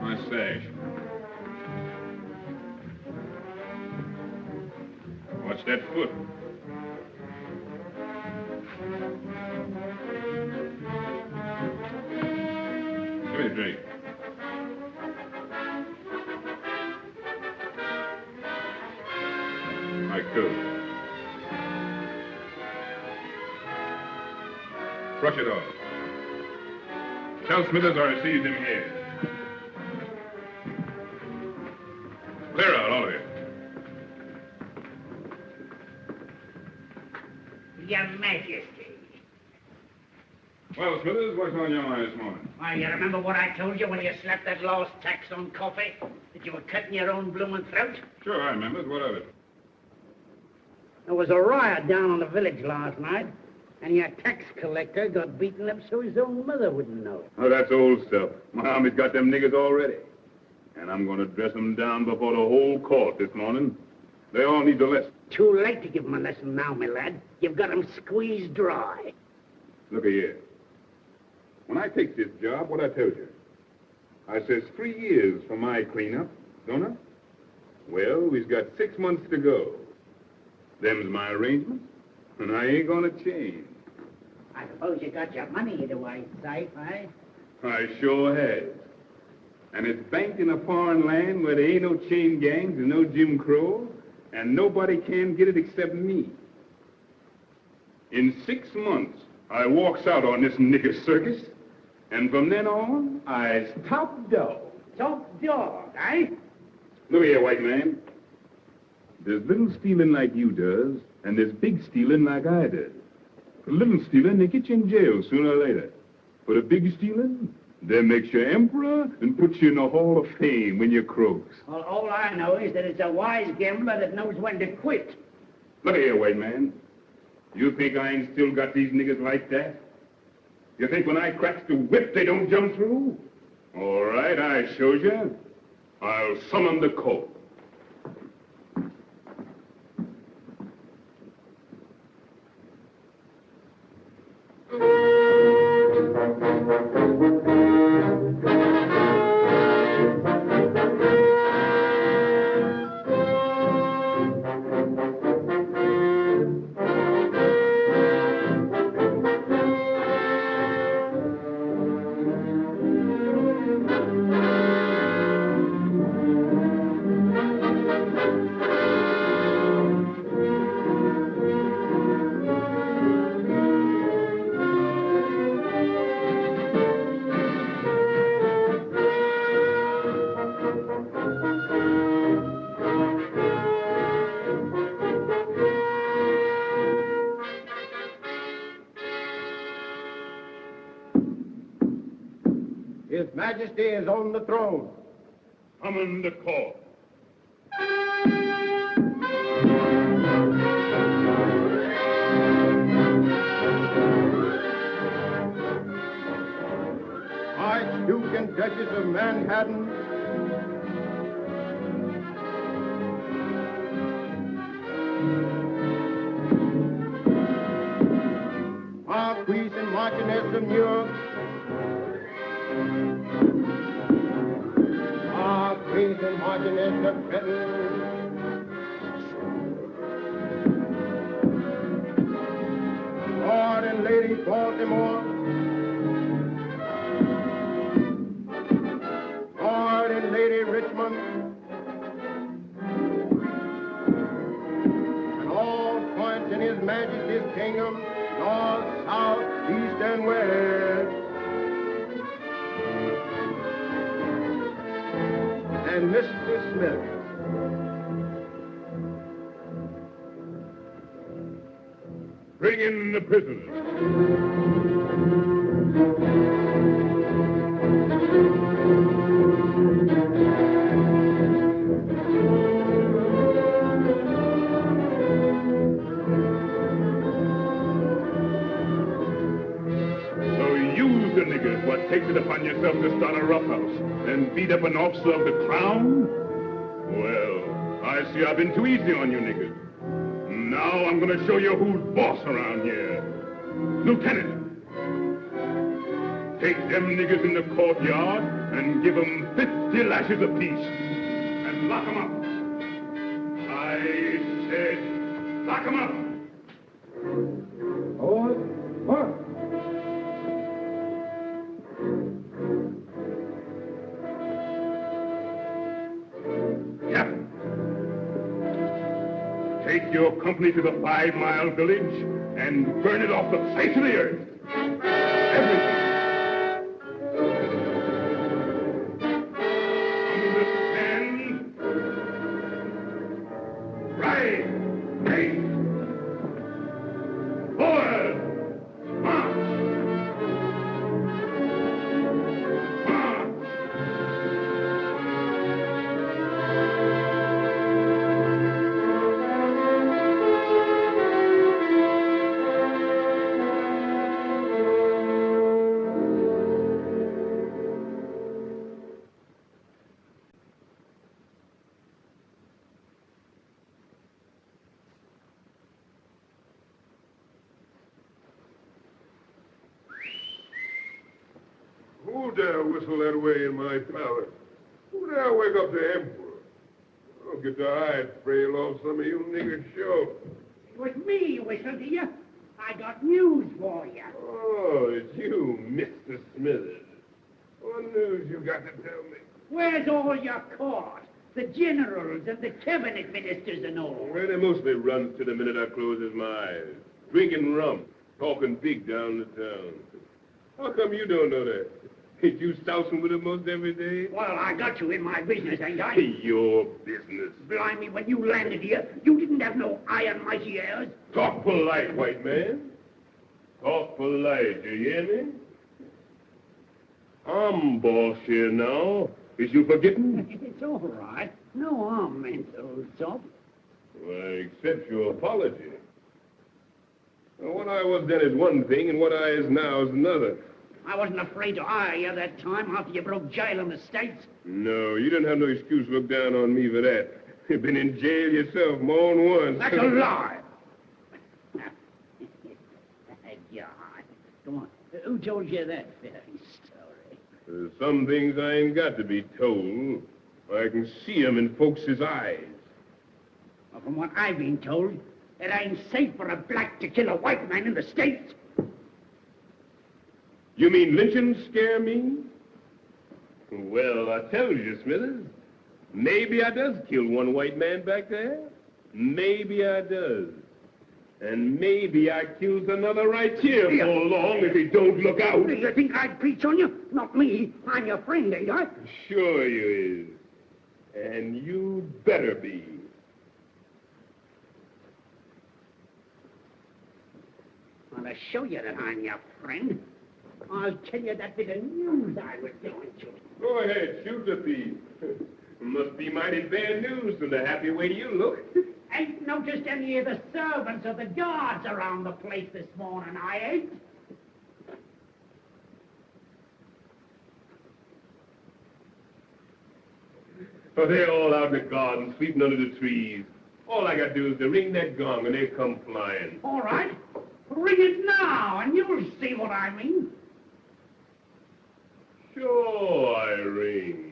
[SPEAKER 3] My sash. What's that foot? Give me a drink. My coat. Brush it off. Tell Smithers I received him here. Clear out, all of you.
[SPEAKER 11] Your Majesty.
[SPEAKER 3] Well, Smithers, what's on your mind this morning?
[SPEAKER 11] Why, you remember what I told you when you slapped that lost tax on coffee? That you were cutting your own blooming throat?
[SPEAKER 3] Sure, I remember. What of it?
[SPEAKER 11] There was a riot down in the village last night, and your tax collector got beaten up so his own mother wouldn't know it.
[SPEAKER 3] Oh, that's old stuff. My army's got them niggers already. And I'm going to dress them down before the whole court this morning. They all need a lesson.
[SPEAKER 11] Too late to give them a lesson now, my lad. You've got them squeezed dry.
[SPEAKER 3] Look here. When I take this job, what I tell you? I says 3 years for my cleanup, don't I? Well, we've got 6 months to go. Them's my arrangements, and I ain't going to change.
[SPEAKER 11] I suppose you got your money in the right safe, eh?
[SPEAKER 3] I sure has. And it's banked in a foreign land where there ain't no chain gangs and no Jim Crow, and nobody can get it except me. In 6 months, I walks out on this nigger circus, and from then on, I's top dog.
[SPEAKER 11] Top dog, eh?
[SPEAKER 3] Look here, white man. There's little stealing like you does, and there's big stealing like I does. For little stealing, they get you in jail sooner or later. For the big stealing, they makes you emperor and puts you in the Hall of Fame when you croaks.
[SPEAKER 11] Well, all I know is that it's a wise gambler that knows when to quit.
[SPEAKER 3] Look here, white man. You think I ain't still got these niggers like that? You think when I cracks the whip, they don't jump through? All right, I shows you. I'll summon the court.
[SPEAKER 5] His Majesty is on the throne.
[SPEAKER 3] Summon the court.
[SPEAKER 5] Archduke and Duchess of Manhattan, Marquis and Marchioness of New York, Marquis and Marchioness of Trenton, Lord and Lady Baltimore, Lord and Lady Richmond, and all points in His Majesty's kingdom, north, south, east, and west. And Mr. Smith,
[SPEAKER 3] Bring in the prisoners. The niggers what takes it upon yourself to start a roughhouse and beat up an officer of the crown? Well, I see I've been too easy on you niggers. Now I'm going to show you who's boss around here. Lieutenant, take them niggers in the courtyard and give them 50 lashes apiece and lock them up. I said lock them up. What? Take your company to the 5-mile village and burn it off the face of the earth. Everything. Understand? Right. Right. Forward. March. March.
[SPEAKER 14] Who dare whistle that way in my palace? Who dare wake up the emperor? I'll get the hide frail off some of you niggers show.
[SPEAKER 11] It was me you whistled, did you? I got news for you.
[SPEAKER 14] Oh, it's you, Mr. Smithers. What news you got to tell me?
[SPEAKER 11] Where's all your court? The generals and the cabinet ministers and all.
[SPEAKER 14] Well, they mostly runs to the minute I closes my eyes. Drinking rum, talking big down the town. How come you don't know that? Ain't you stousing with them most every day?
[SPEAKER 11] Well, I got you in my business, ain't I?
[SPEAKER 14] Your business.
[SPEAKER 11] Blimey, when you landed here, you didn't have no eye on my ears.
[SPEAKER 14] Talk polite, white man. Talk polite, you hear me? I'm boss here now. Is you forgetting?
[SPEAKER 11] It's all right. No harm meant, old top.
[SPEAKER 14] Well, I accept your apology. Well, what I was then is one thing, and what I is now is another.
[SPEAKER 11] I wasn't afraid to hire you that time after you broke jail in the States.
[SPEAKER 14] No, you didn't have no excuse to look down on me for that. You've been in jail yourself more than once.
[SPEAKER 11] That's a lie. God. Come on. Who told you that fairy story?
[SPEAKER 14] There's some things I ain't got to be told. I can see 'em in folks' eyes.
[SPEAKER 11] Well, from what I've been told, it ain't safe for a black to kill a white man in the States.
[SPEAKER 14] You mean lynching scare me? Well, I tell you, Smithers, maybe I does kill one white man back there. Maybe I does. And maybe I kills another right here for long if he don't look out.
[SPEAKER 11] Do you think I'd preach on you? Not me. I'm your friend, ain't I?
[SPEAKER 14] Sure you is. And you better be.
[SPEAKER 11] Well, to show you that I'm your friend, I'll tell you that bit of news I was going to.
[SPEAKER 14] Go ahead, shoot the thief. Must be mighty bad news from the happy way you look.
[SPEAKER 11] Ain't noticed any of the servants or the guards around the place this morning, I ain't.
[SPEAKER 14] Oh, they're all out in the garden, sleeping under the trees. All I got to do is to ring that gong and they come flying.
[SPEAKER 11] All right. Ring it now, and you'll see what I mean.
[SPEAKER 14] Sure, I ring.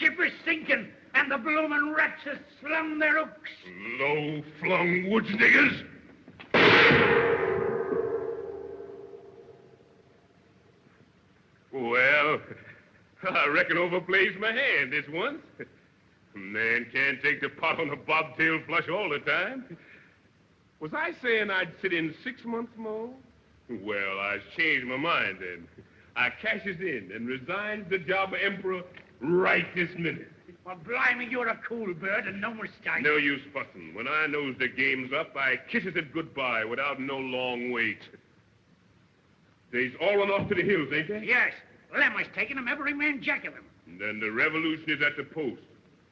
[SPEAKER 11] Ship is sinking, and and the bloomin' rats have slung their hooks.
[SPEAKER 14] Low-flung woods niggers. Well, I reckon overplays my hand this once. Man can't take the pot on a bobtail flush all the time. Was I saying I'd sit in 6 months more? Well, I changed my mind then. I cashes in and resigns the job of emperor right this minute.
[SPEAKER 11] Well, blimey, you're a cool bird and no mistake.
[SPEAKER 14] No use fussing. When I knows the game's up, I kisses it goodbye without no long wait. They's all run off to the hills, ain't they?
[SPEAKER 11] Yes. Lemmer's taking them, every man jack of them.
[SPEAKER 14] And then the revolution is at the post.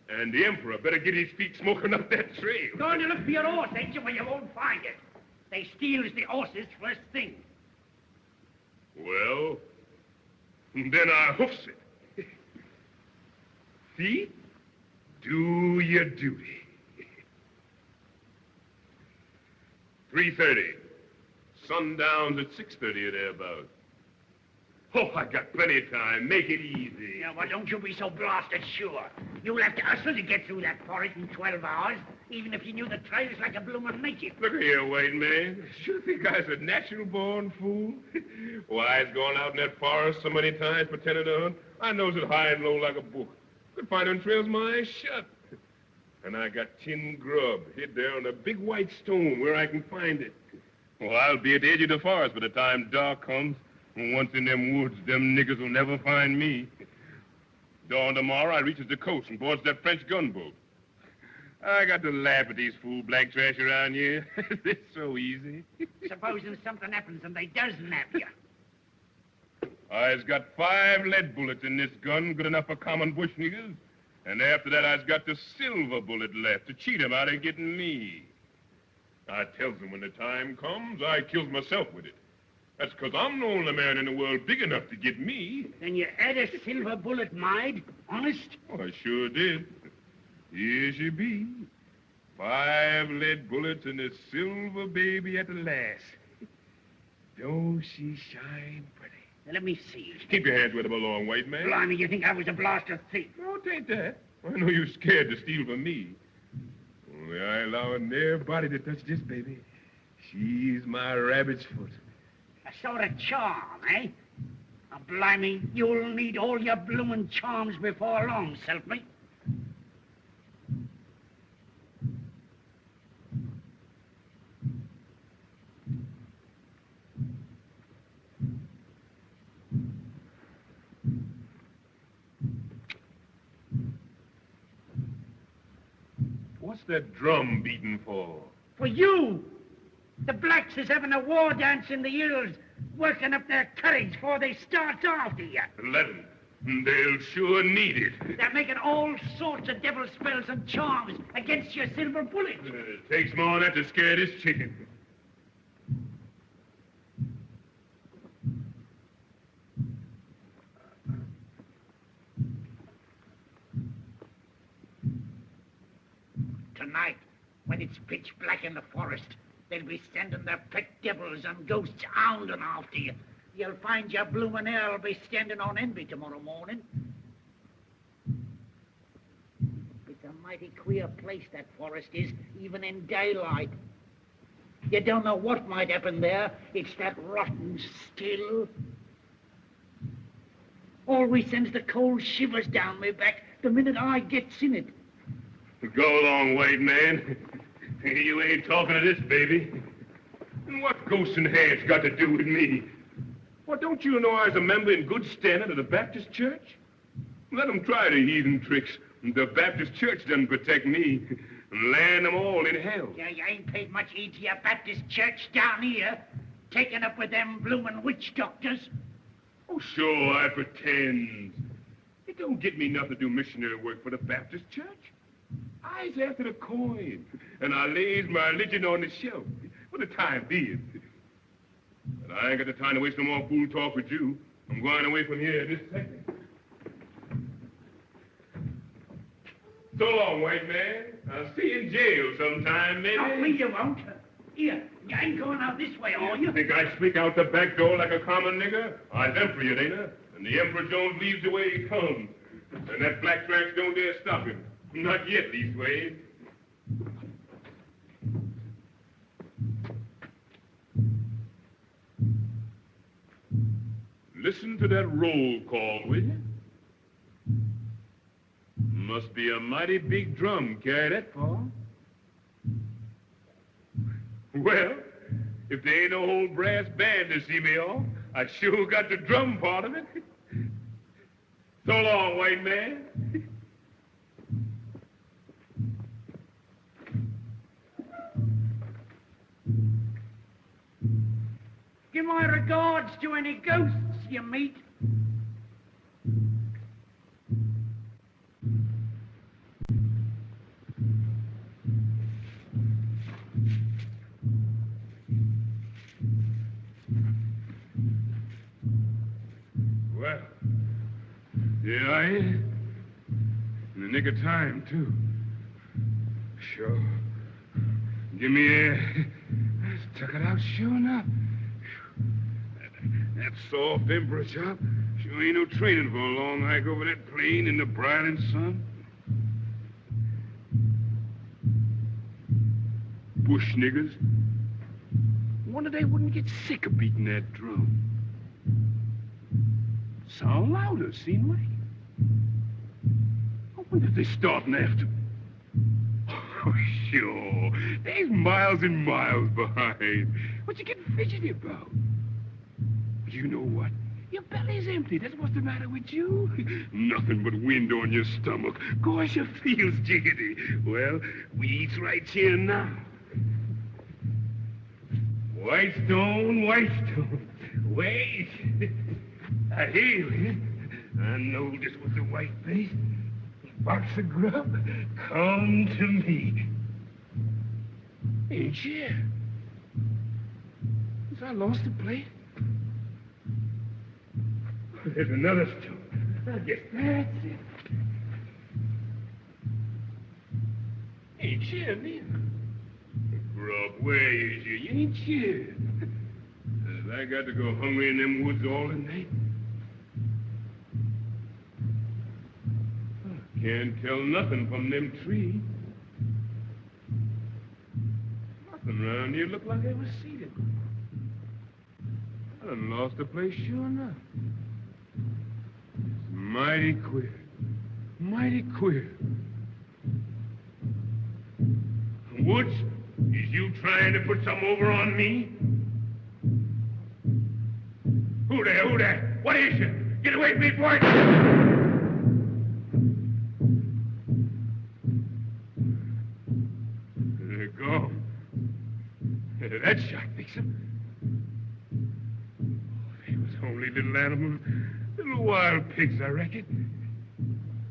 [SPEAKER 14] And the emperor better get his feet smoking up that trail.
[SPEAKER 11] Going to look for your horse, ain't you? Well, you won't find it. They steals the horses first thing.
[SPEAKER 14] Well, then I hoofs it. See? Do your duty. 3:30. Sundown's at 6:30 or thereabouts. Oh, I got plenty of time. Make it easy.
[SPEAKER 11] Yeah, well, don't you be so blasted sure. You'll have to hustle to get through that forest in 12 hours, even if you knew the trails like a bloomin' native.
[SPEAKER 14] Look here, white man. You think I's a natural-born fool? Why, I's gone out in that forest so many times pretending to hunt. I knows it high and low like a book. Could find them trails my eyes shut. And I got tin grub hid there on a big white stone where I can find it. Well, I'll be at the edge of the forest by the time dark comes. And once in them woods, them niggers will never find me. Dawn tomorrow, I reaches the coast and boards that French gunboat. I got to laugh at these fool black trash around here. It's so easy.
[SPEAKER 11] Supposing something happens and they does nab you.
[SPEAKER 14] I's got 5 lead bullets in this gun, good enough for common bush niggers. And after that, I's got the silver bullet left to cheat 'em out of getting me. I tells 'em when the time comes, I kills myself with it. That's 'cause I'm the only man in the world big enough to get me.
[SPEAKER 11] Then you had a silver bullet, Maid? Honest?
[SPEAKER 14] Oh, I sure did. Here she be. 5 lead bullets and a silver baby at the last. Don't she shine pretty?
[SPEAKER 11] Now, let me see.
[SPEAKER 14] Keep your hands with him along, white man.
[SPEAKER 11] Blimey, you think I was a blasted thief?
[SPEAKER 14] No, it ain't that. I know you're scared to steal from me. Only I ain't allowing nobody to touch this baby. She's my rabbit's foot.
[SPEAKER 11] A sort of charm, eh? Now, blimey, you'll need all your bloomin' charms before long, Self-mate.
[SPEAKER 14] What's that drum beating for?
[SPEAKER 11] For you! The blacks is having a war dance in the hills, working up their courage before they start after you.
[SPEAKER 14] Let 'em. They'll sure need it.
[SPEAKER 11] They're making all sorts of devil spells and charms against your silver bullet.
[SPEAKER 14] It takes more than that to scare this chicken.
[SPEAKER 11] Tonight, when it's pitch black in the forest, they'll be sending their pet devils and ghosts hounding after you. You'll find your bloomin' hell be standing on envy tomorrow morning. It's a mighty queer place, that forest is, even in daylight. You don't know what might happen there. It's that rotten still. Always sends the cold shivers down my back the minute I gets in it.
[SPEAKER 14] Go along, white man. You ain't talking to this baby. And what ghosts and hags got to do with me? Well, don't you know I was a member in good standing of the Baptist church? Let them try the heathen tricks. The Baptist church doesn't protect me. And land them all in hell.
[SPEAKER 11] Yeah, you ain't paid much heed to your Baptist church down here, taking up with them bloomin' witch doctors.
[SPEAKER 14] Oh, sure, I pretend. It don't get me nothing to do missionary work for the Baptist church. I's after the coin, and I lays my religion on the shelf for the time being. But I ain't got the time to waste no more fool talk with you. I'm going away from here this second. So long, white man. I'll see you in jail sometime, maybe.
[SPEAKER 11] No, me you won't. Here, you ain't going out this way, are you?
[SPEAKER 14] Think I sneak out the back door like a common nigger? I's emperor, ain't I? And the Emperor Jones leaves the way he comes. And that black trash don't dare stop him. Not yet, leastways. Listen to that roll call, will you? Must be a mighty big drum carry that far. Well, if there ain't no whole brass band to see me off, I sure got the drum part of it. So long, white man.
[SPEAKER 11] Give my regards to any ghosts you meet.
[SPEAKER 14] Well, here I am. In the nick of time, too. Sure. Give me air. I stuck it out sure enough. That soft emperor chop sure ain't no training for a long hike over that plain in the brilliant sun. Bush niggers. Wonder they wouldn't get sick of beating that drum. Sound louder, seem like. I wonder if they're starting after me. Oh, sure. They's miles and miles behind. What you getting fidgety about? You know what? Your belly's empty. That's what's the matter with you. Nothing but wind on your stomach. Gosh, your feels jiggity. Well, we eats right here now. White stone, white stone. Wait. I hear you. I know this was the white face. Box of grub, come to me. Ain't here. Since I lost the plate. There's another stone. I guess that's it. Ain't here, neither. Grub, where is you? You ain't here. I got to go hungry in them woods all the night. Can't tell nothing from them trees. Nothing around here look like they was seated. I done lost the place sure enough. It's mighty queer. Mighty queer. Woods, is you trying to put something over on me? Who there? Who there? What is you? Get away from me, boy! They're gone. That shot makes them. They was only little animals, little wild pigs, I reckon.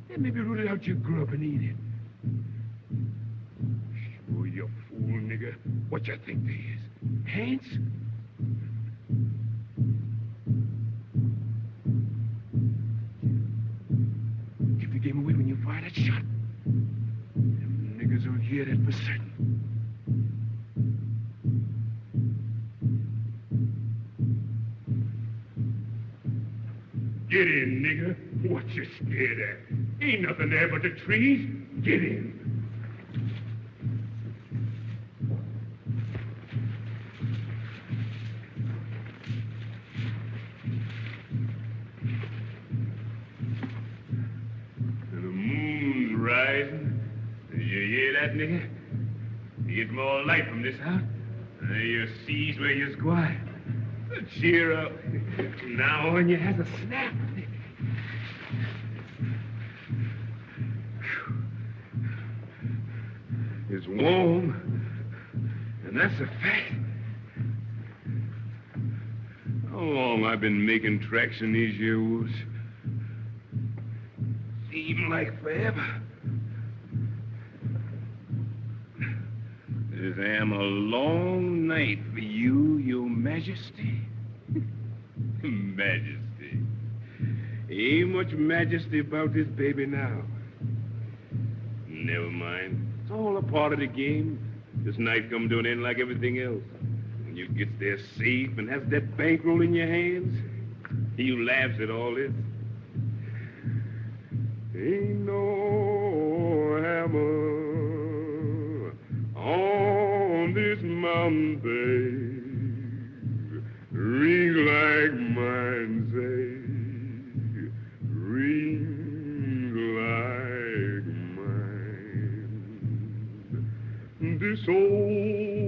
[SPEAKER 14] They maybe rooted out your grub and eat it. Sure, you fool, nigger. What you think they is? Ants? If you gave away when you fired that shot, them niggers will hear that for certain. Get in, nigger. What you scared at? Ain't nothing there but the trees. Get in. The moon's rising. You hear that, nigger? You get more light from this house. You sees where you're squat. Cheer up. Now on you has a snap. It's warm, and that's a fact. How long I've been making tracks in these here woods? Seemed like forever. This am a long night for you, your majesty. Majesty. Ain't much majesty about this baby now. Never mind. It's all a part of the game. This night come to an end like everything else. When you get there safe and has that bankroll in your hands, you laughs at all this. Ain't no hammer on this mountain bay. Ring like mine say, ring like mine. This old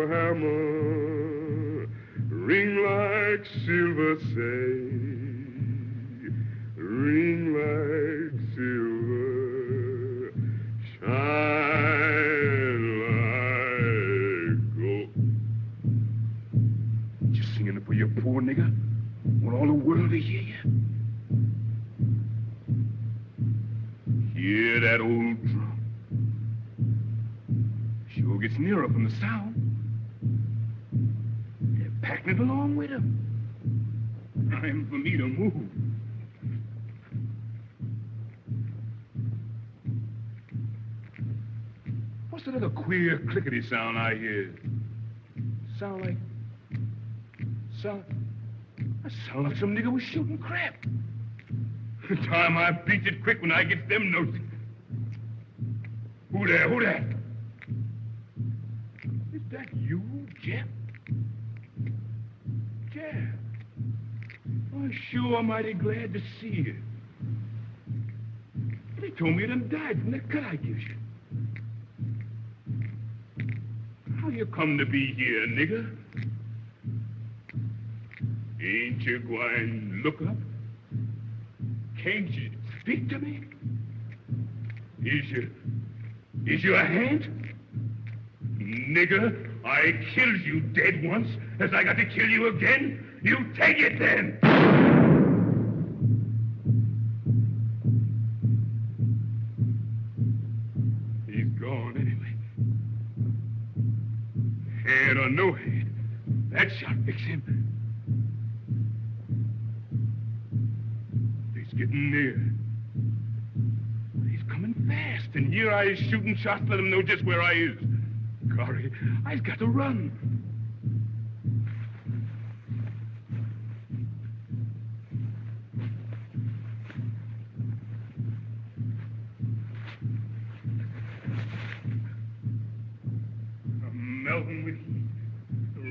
[SPEAKER 14] hammer ring like silver say, ring like silver, shine like gold.
[SPEAKER 3] You singing it for your poor nigger? Want all the world to hear you? Hear that old drum? Sure gets nearer from the sound. They're packing it along with them. Time for me to move. What's that other queer clickety sound I hear? Sound like some nigga was shooting crap. Time I beat it quick when I get them notes. Who there? Who there? Is that you, Jeff? Jeff. I'm sure mighty glad to see you. They told me you done died from that cut I give you. How you come to be here, nigga? Ain't you going to look up? Can't you speak to me? Is you a hand? Nigga, I killed you dead once. Has I got to kill you again? You take it then! He's gone anyway. Head or no head, that shot fix him. He's getting near. He's coming fast, and here I is shooting shots, let him know just where I is. Corey, I've got to run. I'm melting with heat.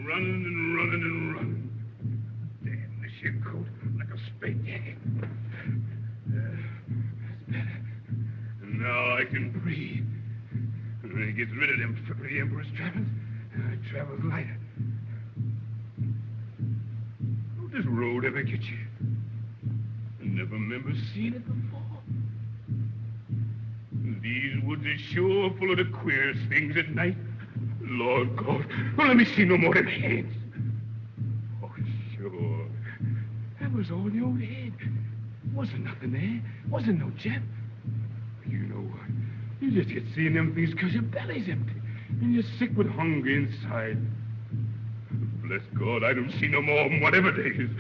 [SPEAKER 3] Running and running and running. Damn, this here coat like a spade jacket. That's better. And now I can breathe. And when he gets rid of them frippery Emperor's trappings, I travel lighter. Don't this road ever get you? I never remember seeing it before. These woods are sure full of the queerest things at night. Lord God, don't let me see no more of them hands. Oh, sure. That was all in your head. Wasn't nothing there. Wasn't no Jeff. You know what? You just get seeing them things because your belly's empty. And you're sick with hunger inside. Bless God, I don't see no more of them, whatever they is.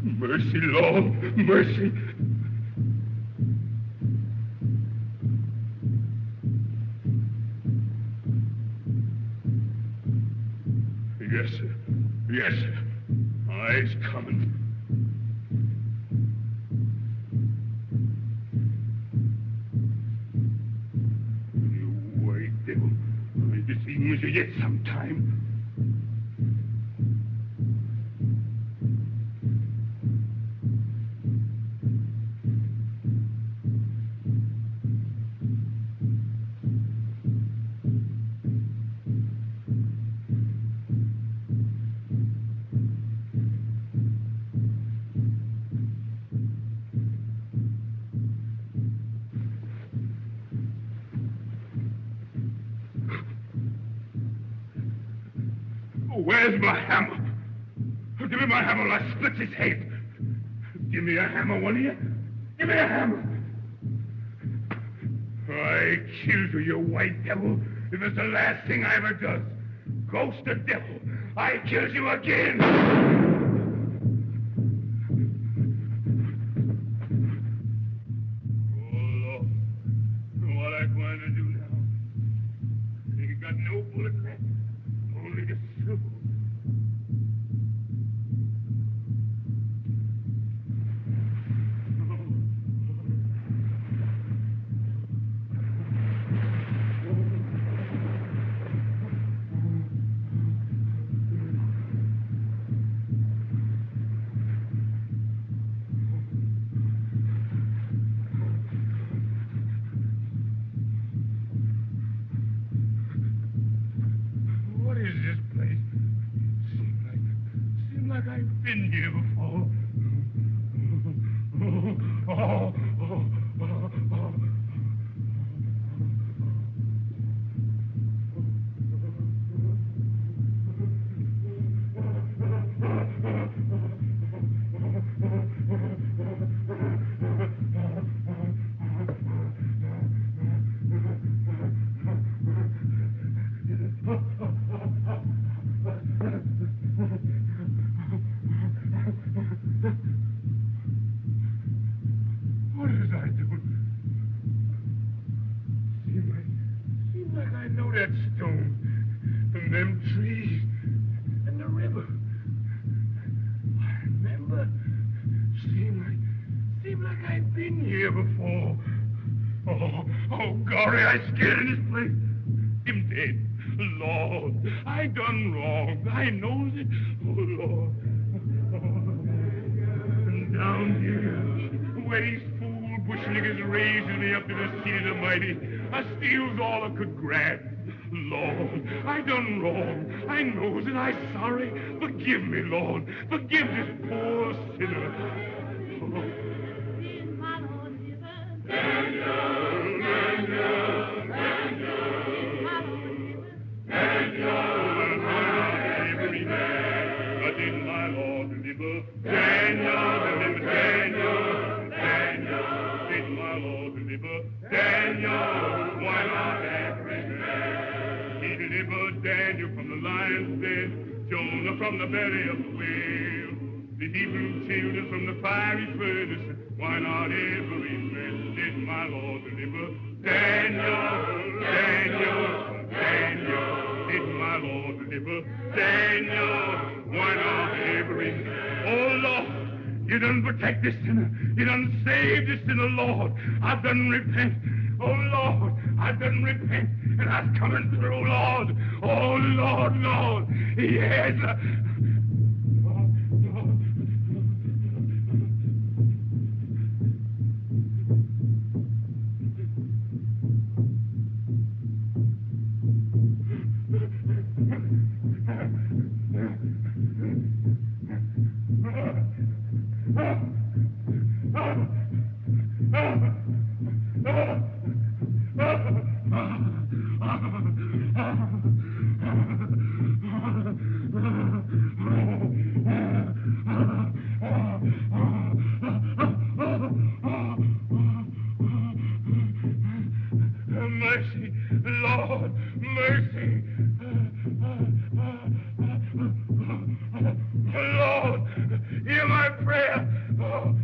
[SPEAKER 3] Mercy, Lord, mercy. Yes, sir. Yes, sir. I's coming. You white devil. I'll deceive you yet sometime. Where's my hammer? Give me my hammer or I split his head. Give me a hammer, one of you. Give me a hammer. I killed you, you white devil. It was the last thing I ever does. Ghost of devil, I killed you again. Oh, Lord. What I going to do now? Ain't got no bullet left. Only the soul.
[SPEAKER 13] I've been here before. What is I doing? Seems like I know that stone, and them trees, and the river. I remember. Seemed like I'd been here before. Oh, Gory, I scared in this place. Him dead. Lord, I done wrong. I knows it. Oh, Lord. And down here, where these fool bush niggas raises me up to the seat of the mighty, I steals all I could grab. Lord, I done wrong. I knows it. I sorry. Forgive me, Lord. Forgive this poor sinner. Daniel from the lion's den, Jonah from the belly of the whale, the Hebrew children from the fiery furnace. Why not every man did my Lord deliver? Daniel, Daniel, Daniel, did my Lord deliver? Daniel, why not every man? Oh Lord, you done protect this sinner. You done save this sinner, Lord. I've done repent. Oh Lord, I've done repent. And I'm coming through, Lord. Oh, Lord, Lord. Yes. Mercy, Lord, mercy. Lord, hear my prayer. Oh,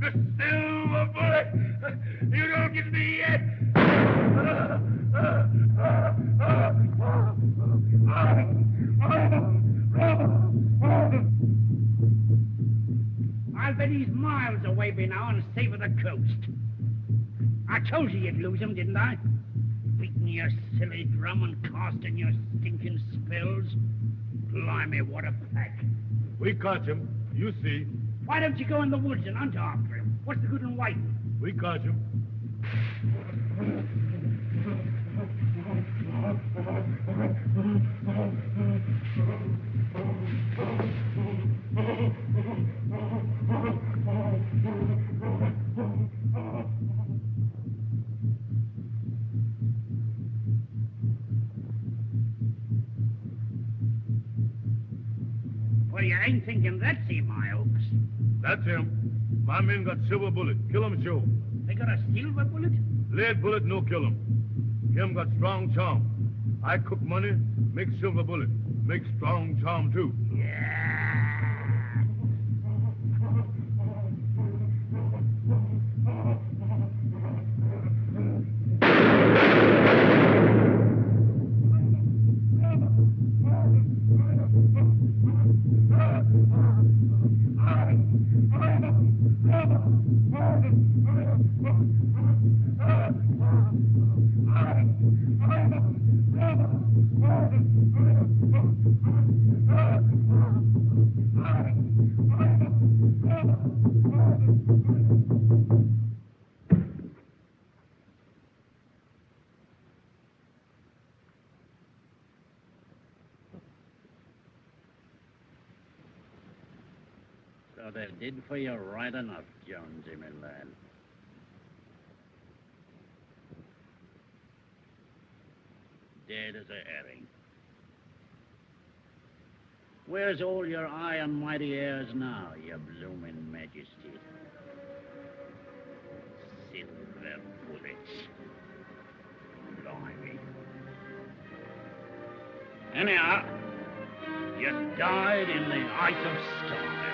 [SPEAKER 13] the silver bullet, you don't get me yet.
[SPEAKER 11] I'll bet he's miles away by now and safe of the coast. I told you you'd lose him, didn't I? Beating your silly drum and casting your stinking spells. Blimey, what a pack.
[SPEAKER 13] We caught him. You see.
[SPEAKER 11] Why don't you go in the woods and hunt after him? What's the good in waiting?
[SPEAKER 13] We caught him.
[SPEAKER 11] Well, you ain't thinking that's him, I hopes.
[SPEAKER 13] That's him. My men got silver bullet. Kill him, show.
[SPEAKER 11] They got a silver bullet?
[SPEAKER 13] Lead bullet, no kill him. Him got strong charm. I cook money, make silver bullet. Make strong charm, too.
[SPEAKER 11] Yeah. did for you right enough, Jonesy, my lad. Dead as a herring. Where's all your high and mighty airs now, your bloomin' majesty? Silver bullets. Blimey. Anyhow, you died in the height of style.